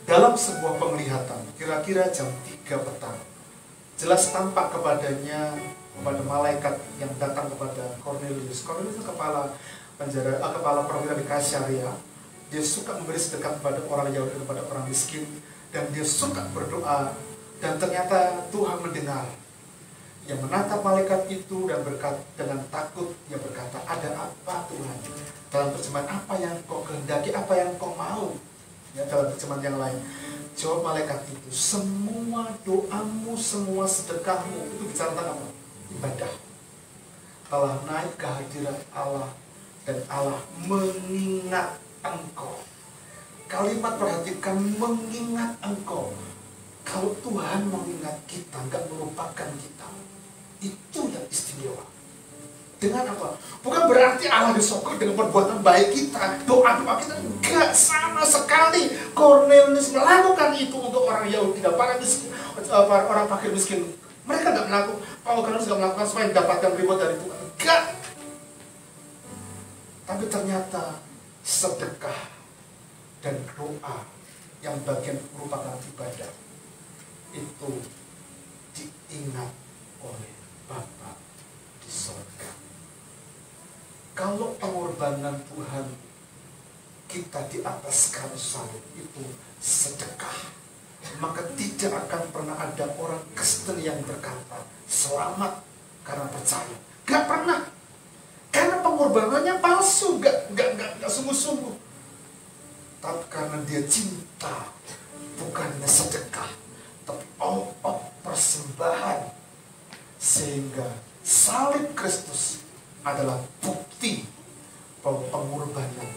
Dalam sebuah penglihatan, kira-kira jam 3 petang, jelas tampak kepada malaikat yang datang kepada Cornelius. Cornelius itu kepala perwira di Kaisarea. Dia suka memberi sedekah kepada orang Yahudi, kepada orang miskin, dan dia suka berdoa. Dan ternyata Tuhan mendengar. Yang menatap malaikat itu dan dengan takut dia berkata, ada apa Tuhan? Dalam terjemahan, apa yang kau kehendaki, apa yang kau mau? Ya, dalam terjemahan yang lain, jawab malaikat itu, semua doamu, semua sedekahmu, itu bicara tentang apa? Ibadah. Telah naik ke hadirat Allah dan Allah mengingat engkau. Kalimat perhatikan, mengingat engkau. Kalau Tuhan mengingat kita, nggak melupakan kita, itu yang istimewa. Dengan apa? Bukan berarti Allah disokong dengan perbuatan baik kita, doa-doa kita, enggak sama sekali. Cornelius melakukan itu untuk orang Yahudi dan orang fakir miskin. Mereka nggak melakukan, Cornelius nggak melakukan supaya mendapatkan reward dari Tuhan. Enggak. Tapi ternyata sedekah dan doa yang bagian merupakan ibadah itu diingat oleh Bapa di surga. Kalau pengorbanan Tuhan kita di atas kayu salib itu sedekah, maka tidak akan pernah ada orang Kristen yang berkata selamat karena percaya. Gak pernah. Karena pengorbanannya palsu, gak sungguh-sungguh. Tapi karena dia cinta, bukannya sedekah, tapi persembahan. Sehingga salib Kristus adalah bukti bahwa pengorbanan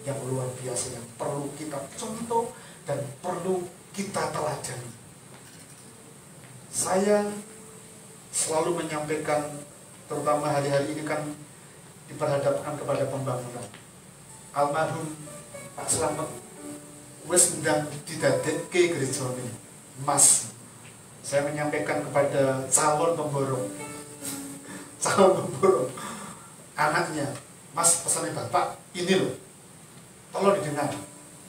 yang luar biasa yang perlu kita contoh dan perlu kita teladani. Saya selalu menyampaikan, terutama hari-hari ini kan diperhadapkan kepada pembangunan. Almarhum Pak Selamat wis ndang didadekke gereja ini, Mas. Saya menyampaikan kepada calon pemborong anaknya, Mas, pesannya Bapak ini loh, tolong didengar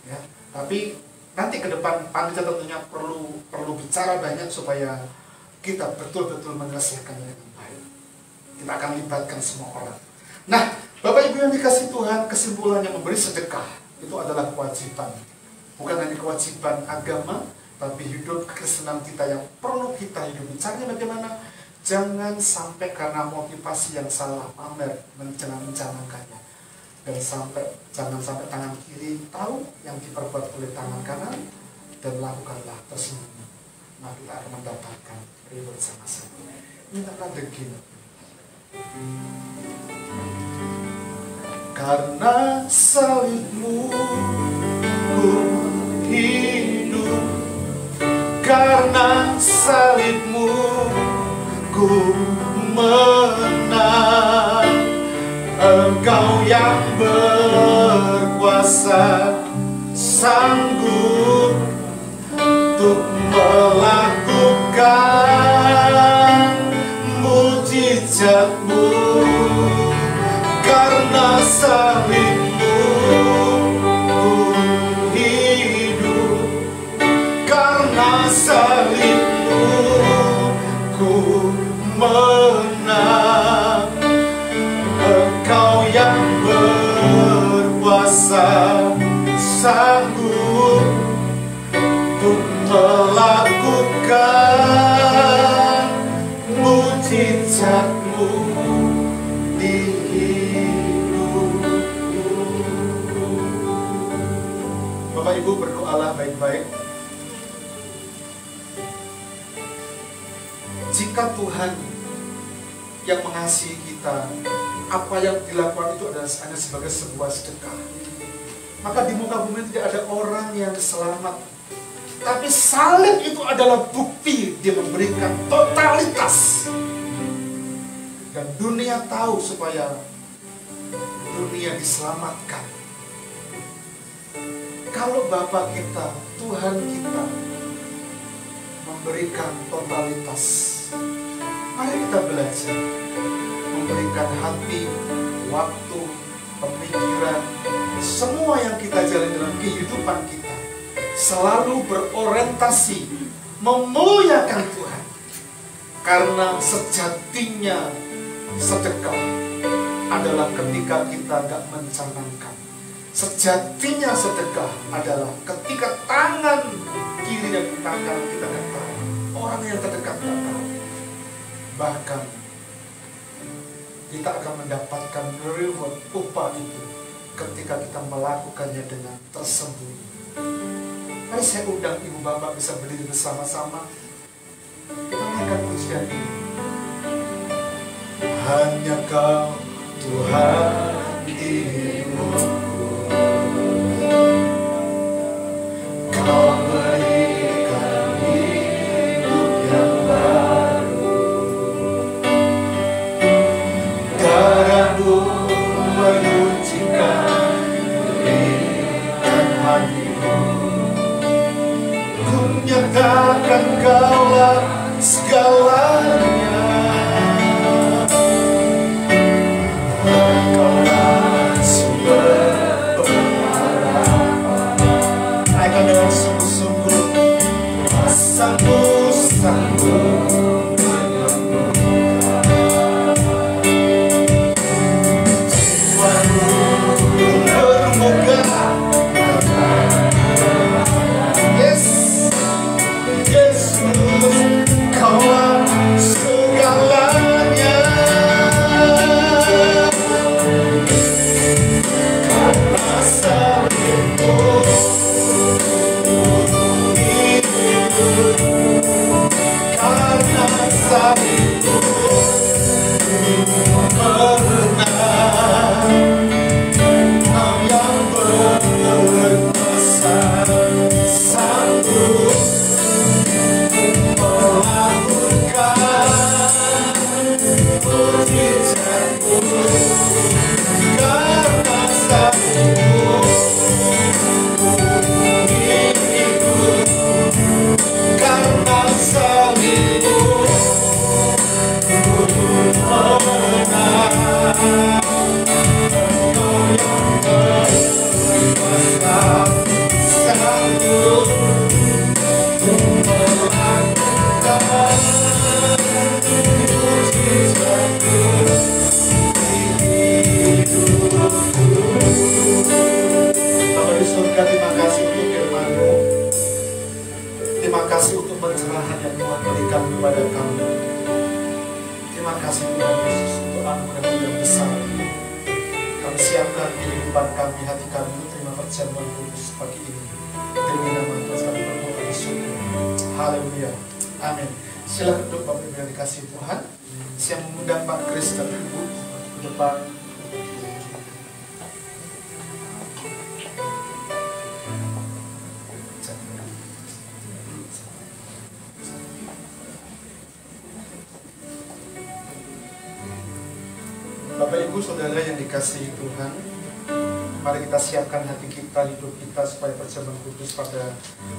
ya. Tapi nanti ke depan panitia tentunya perlu bicara banyak supaya kita betul-betul menyelesaikannya dengan baik. Kita akan libatkan semua orang. Nah, Bapak Ibu yang dikasih Tuhan, kesimpulannya memberi sedekah itu adalah kewajiban. Bukan hanya kewajiban agama, tapi hidup kekristenan kita yang perlu kita hidupi. Caranya bagaimana? Jangan sampai karena motivasi yang salah, pamer, mencanangkannya. Dan jangan sampai tangan kiri tahu yang diperbuat oleh tangan kanan, dan lakukanlah tersembunyi. Maka kita akan mendapatkan reward sama-sama. Mintakan begini. Karena salibmu ku hidup, karena salibmu ku menang. Engkau yang berkuasa, sanggup untuk melakukan mujizatmu. Karena salibmu ku hidup, karena salibmu ku menang. Engkau yang berkuasa, sanggup untuk melakukan mujizatmu di hidupku. Bapak Ibu berdoalah baik-baik. Jika Tuhan yang mengasihi kita, apa yang dilakukan itu adalah hanya sebagai sebuah sedekah, maka di muka bumi tidak ada orang yang selamat. Tapi salib itu adalah bukti dia memberikan totalitas. Dan dunia tahu supaya dunia diselamatkan. Kalau Bapa kita, Tuhan kita memberikan totalitas, mari kita belajar memberikan hati, waktu, pemikiran, semua yang kita jalani dalam kehidupan kita selalu berorientasi memuliakan Tuhan. Karena sejatinya sedekah adalah ketika kita gak mencanangkan. Sejatinya sedekah adalah ketika tangan kiri dan tangan kita gak tahu, orang yang terdekat gak tahu. Bahkan kita akan mendapatkan reward upah itu ketika kita melakukannya dengan tersembunyi. Mari saya undang ibu bapak bisa berdiri bersama-sama. Kita naikkan pujian ini. Hanya Kau Tuhan hidupku, Kau berikan hidup yang baru. Darah-Mu menyucikan, berikan hatiku. Ku nyatakan Kaulah segalanya. Kaulah sumber pengharapan. Naikkan dengan sungguh-sungguh. Kuasa-Mu sanggup menyembuhkan. Jiwa-Mu bermegah. Yes, Yesus, Kaulah segalanya. Karena salib-Mu hidup, karena salib-Mu menang. Kau yang berkuasa, sanggup melakukan mujizat-Mu. Karena salib-Mu hidup, karena salib-Mu menang. Engkau yang berkuasa, sanggup melakukan mujizat-Mu di hidupku. Bapak kepada kami. Terima kasih Tuhan Yesus untuk anugerah yang besar. Kami siapkan kehidupan kami, hati kami untuk terima perjamuan kudus pagi ini. Demi nama Tuhan kami berdoa bersyukur. Haleluya. Amin. Silakan duduk Bapak Ibu yang dikasihi Tuhan. Saya mengundang Pak Kris dan Ibu ke depan. Bapak Ibu Saudara yang dikasihi Tuhan, mari kita siapkan hati kita, hidup kita supaya perjamuan kudus pada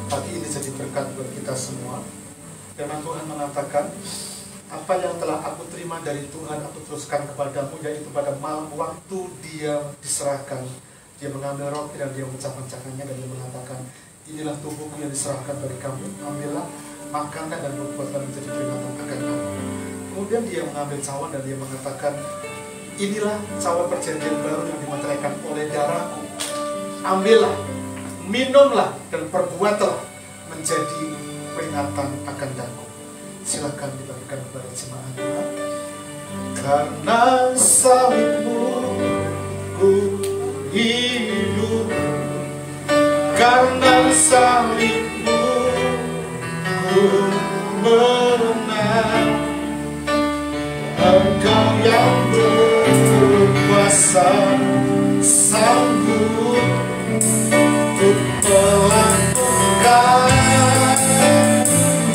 pagi ini jadi berkat buat kita semua. Firman Tuhan mengatakan, apa yang telah aku terima dari Tuhan aku teruskan kepadamu, yaitu pada malam waktu dia diserahkan, dia mengambil roti dan dia memecah-mecahkannya dan dia mengatakan, inilah tubuhku yang diserahkan bagi kamu, ambillah, makanlah dan berbuatlah menjadi peringatan akan aku. Kemudian dia mengambil cawan dan dia mengatakan, inilah cawan perjanjian baru yang dimeteraikan oleh darahku. Ambillah, minumlah dan perbuatlah menjadi peringatan akan aku. Silakan dibagikan kepada jemaat Tuhan. Karena salibmu ku hidup, karena salibmu ku menang. Engkau yang berkuasa sanggup untuk melakukan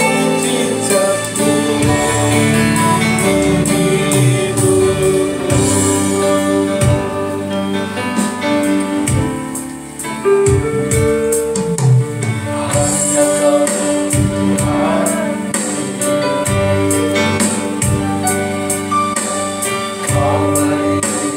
mujizatmu untuk hidupku. Hanya Kau Tuhan, Kau berikan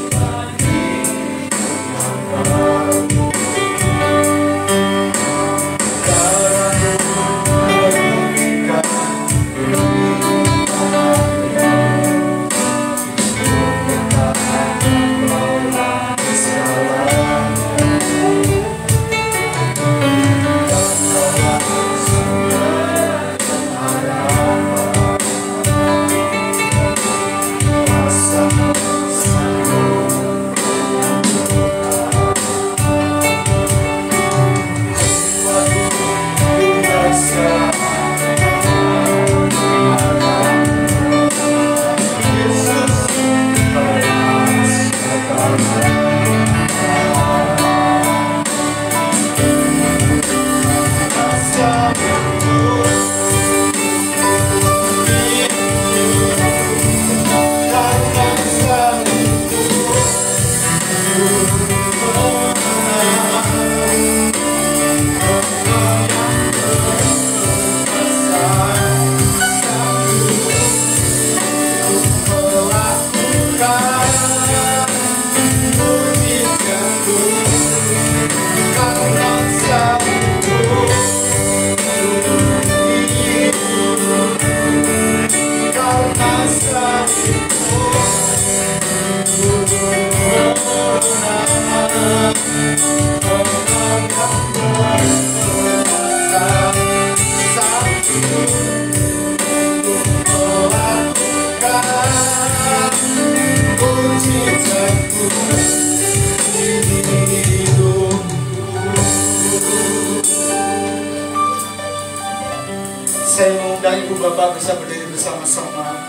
Saya mengundang Ibu Bapak bisa berdiri bersama-sama.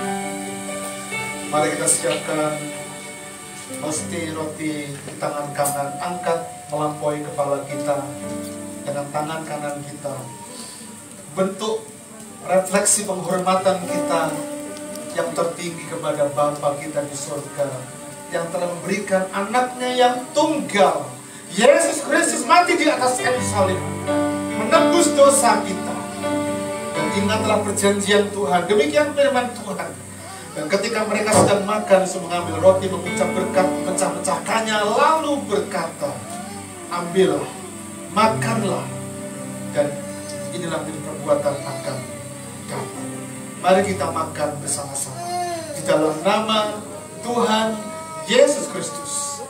Mari kita siapkan hosti roti di tangan kanan, angkat melampaui kepala kita dengan tangan kanan kita. Bentuk refleksi penghormatan kita yang tertinggi kepada Bapa kita di surga, yang telah memberikan anaknya yang tunggal, Yesus Kristus, mati di atas kayu salib, menebus dosa kita. Dan ingatlah perjanjian Tuhan, demikian firman Tuhan. Dan ketika mereka sedang makan, Yesus mengambil roti, mengucap berkat, pecah-pecahkannya, lalu berkata, ambillah, makanlah, dan inilah perbuatan akan kamu. Mari kita makan bersama-sama di dalam nama Tuhan Yesus Kristus.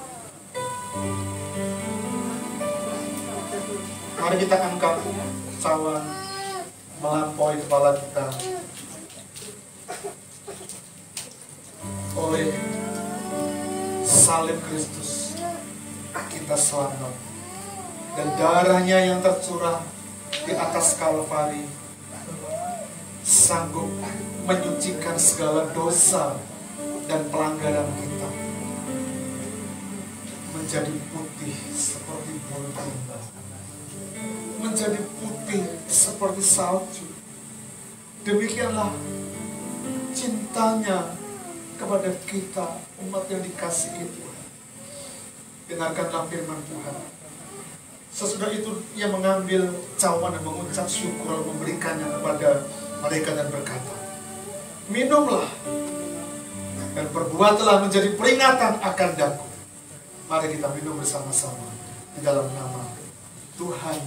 Mari kita angkat cawan melampaui kepala kita. salib Kristus kita selamat, dan darahnya yang tercurah di atas Kalvari sanggup menyucikan segala dosa dan pelanggaran kita menjadi putih seperti bulu domba, menjadi putih seperti salju. Demikianlah cintanya kepada kita, umat yang dikasihi Tuhan. Dengarkanlah firman Tuhan. Sesudah itu ia mengambil cawan dan mengucap syukur lalu memberikannya kepada mereka dan berkata, minumlah dan perbuatlah menjadi peringatan akan daku. Mari kita minum bersama-sama di dalam nama Tuhan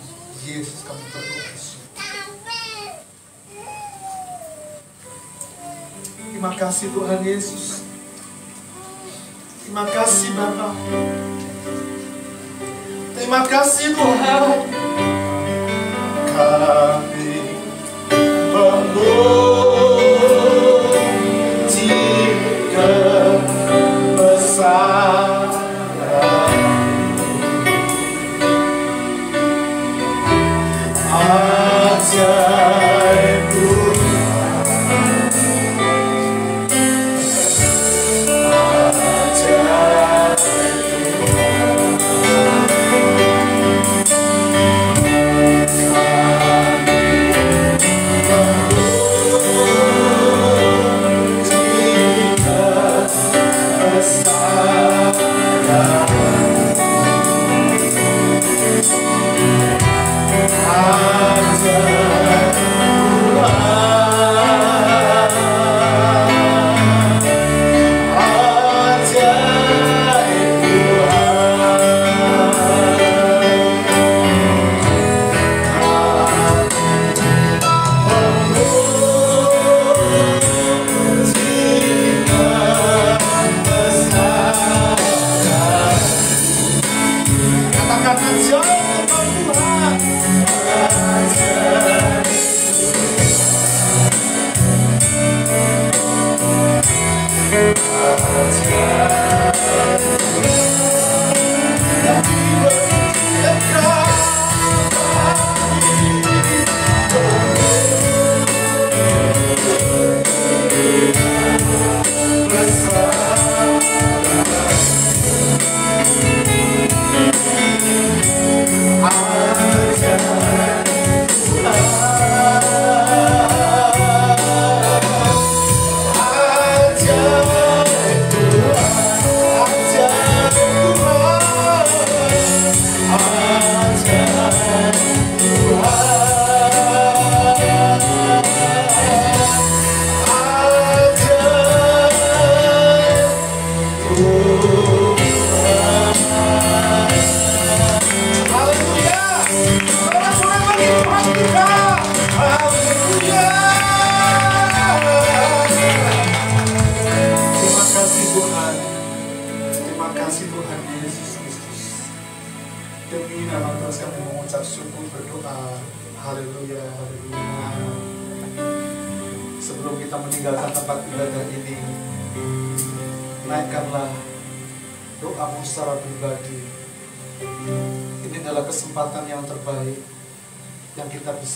Yesus kami berdoa. Terima kasih Tuhan Yesus. Terima kasih Bapa. Terima kasih Tuhan. Kami memuji kebesaran ajaib Tuhan.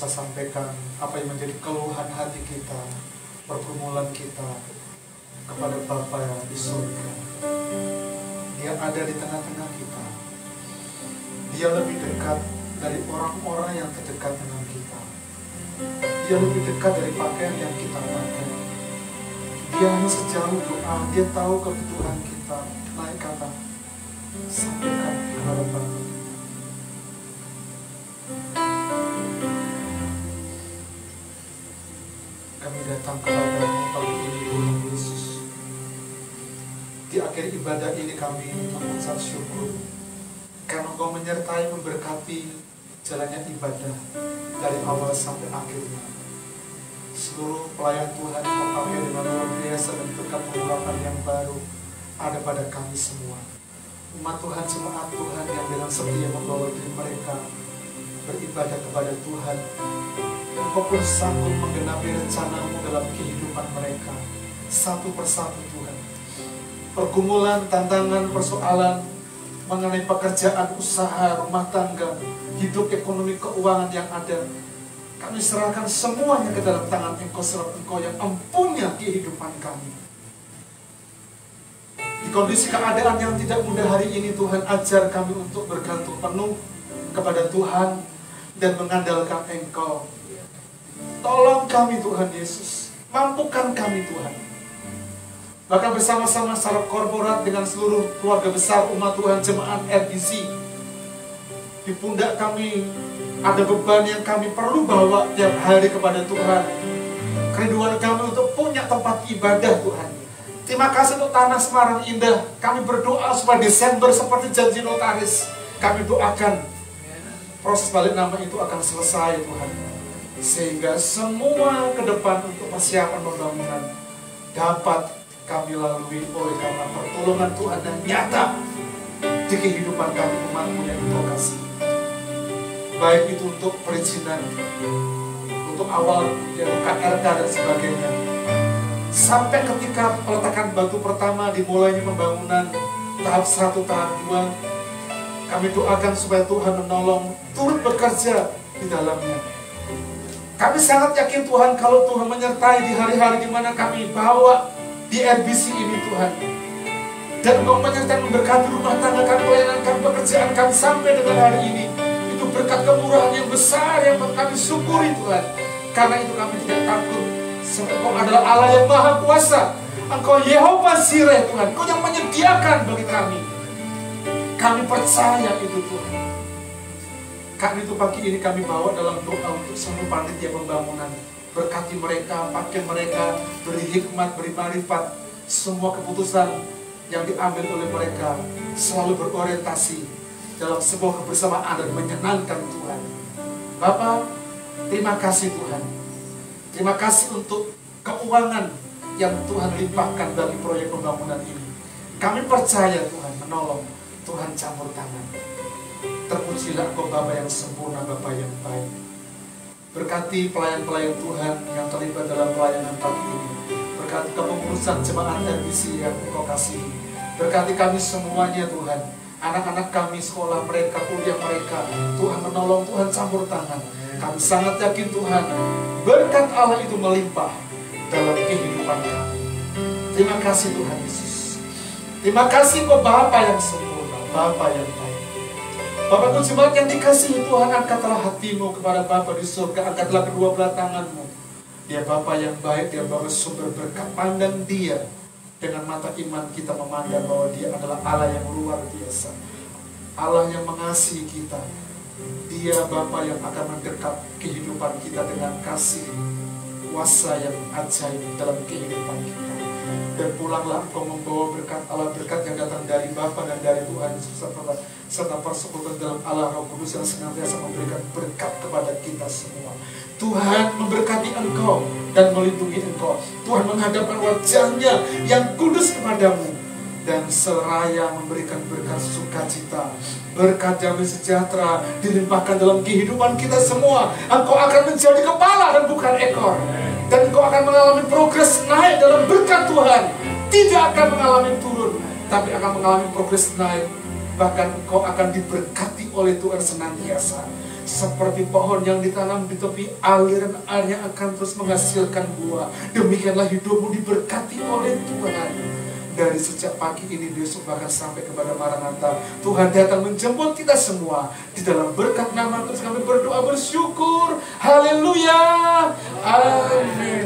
Sampaikan apa yang menjadi keluhan hati kita, pergumulan kita kepada Bapa yang di surga. Dia ada di tengah-tengah kita. Dia lebih dekat dari orang-orang yang terdekat dengan kita. Dia lebih dekat dari pakaian yang kita pakai. Dia hanya sejauh doa. Dia tahu kebutuhan kita. Naik kata, sampaikan kepada Bapa. Kami datang kepadamu pagi ini Tuhan Yesus. Di akhir ibadah ini kami mengucap syukur karena Engkau menyertai memberkati jalannya ibadah dari awal sampai akhirnya. Seluruh pelayan Tuhan Engkau pakai dengan luar biasa dan berkat pengurapan yang baru ada pada kami semua. Umat Tuhan, jemaat Tuhan yang dengan setia membawa diri mereka beribadah kepada Tuhan. Engkau pun sanggup menggenapi rencana-Mu dalam kehidupan mereka satu persatu Tuhan. pergumulan, tantangan, persoalan mengenai pekerjaan, usaha, rumah tangga, hidup ekonomi, keuangan yang ada. Kami serahkan semuanya ke dalam tangan Engkau, sebab Engkau yang empunya kehidupan kami. Di kondisi keadaan yang tidak mudah hari ini, Tuhan, ajar kami untuk bergantung penuh kepada Tuhan dan mengandalkan Engkau. Tolong kami Tuhan Yesus, mampukan kami Tuhan. Bahkan bersama-sama secara korporat dengan seluruh keluarga besar umat Tuhan jemaat RBC, di pundak kami ada beban yang kami perlu bawa tiap hari kepada Tuhan. Kerinduan kami untuk punya tempat ibadah Tuhan. Terima kasih untuk Tanah Semarang Indah. Kami berdoa supaya Desember seperti janji notaris. Kami doakan proses balik nama itu akan selesai Tuhan. Sehingga semua ke depan untuk persiapan pembangunan dapat kami lalui oleh karena pertolongan Tuhan yang nyata di kehidupan kami umat-Mu yang Engkau kasih. Baik itu untuk perizinan, untuk awal yang KRK dan sebagainya, sampai ketika peletakan batu pertama, dimulainya pembangunan tahap 1, tahap 2, kami doakan supaya Tuhan menolong, turut bekerja di dalamnya. Kami sangat yakin Tuhan, kalau Tuhan menyertai di hari-hari di mana kami bawa di RBC ini Tuhan, dan Engkau menyertai memberkati rumah tangga kami, pelayanan kami, pekerjaan kami sampai dengan hari ini, itu berkat kemurahan yang besar yang kami syukuri Tuhan. Karena itu kami tidak takut, sebab Engkau adalah Allah yang Maha Kuasa. Engkau Yehova Jireh Tuhan, Engkau yang menyediakan bagi kami. Kami percaya itu Tuhan. Karena itu pagi ini kami bawa dalam doa untuk seluruh panitia pembangunan. Berkati mereka, pakai mereka, beri hikmat, beri marifat. Semua keputusan yang diambil oleh mereka selalu berorientasi dalam sebuah kebersamaan dan menyenangkan Tuhan. Bapa, terima kasih Tuhan. Terima kasih untuk keuangan yang Tuhan limpahkan dari proyek pembangunan ini. Kami percaya Tuhan menolong, Tuhan campur tangan. Terpujilah Engkau Bapa yang sempurna, Bapa yang baik. Berkati pelayan-pelayan Tuhan yang terlibat dalam pelayanan pagi ini. Berkati kepengurusan jemaat RBC yang Engkau kasihi. Berkati kami semuanya Tuhan. Anak-anak kami, sekolah mereka, kuliah mereka. Tuhan menolong, Tuhan campur tangan. Kami sangat yakin Tuhan, berkat Allah itu melimpah dalam kehidupan kami. Terima kasih Tuhan Yesus. Terima kasih Engkau Bapa yang sempurna, Bapa yang baik. Bapak jemaat yang dikasihi Tuhan, angkatlah hatimu kepada Bapa di surga, angkatlah kedua belah tanganmu. Dia Bapa yang baik, dia Bapa sumber berkat. Pandang dia dengan mata iman kita, memandang bahwa dia adalah Allah yang luar biasa, Allah yang mengasihi kita. Dia Bapa yang akan mendekat kehidupan kita dengan kasih kuasa yang ajaib dalam kehidupan kita. Dan pulanglah Engkau membawa berkat Allah, berkat yang datang dari Bapa dan dari Tuhan Yesus, serta persekutuan dalam Allah Roh Kudus yang senantiasa memberikan berkat kepada kita semua. Tuhan memberkati engkau dan melindungi engkau. Tuhan menghadapkan wajahnya yang kudus kepadamu dan seraya memberikan berkat sukacita, berkat damai sejahtera dilimpahkan dalam kehidupan kita semua. Engkau akan menjadi kepala dan bukan ekor. Dan engkau akan mengalami progres naik dalam berkat Tuhan. Tidak akan mengalami turun, tapi akan mengalami progres naik. Bahkan engkau akan diberkati oleh Tuhan senantiasa. Seperti pohon yang ditanam di tepi aliran air yang akan terus menghasilkan buah. Demikianlah hidupmu diberkati oleh Tuhan. Dari sejak pagi ini, besok bahkan sampai kepada Maranatha, Tuhan datang menjemput kita semua. Di dalam berkat nama Tuhan kami berdoa bersyukur. Haleluya. Amin.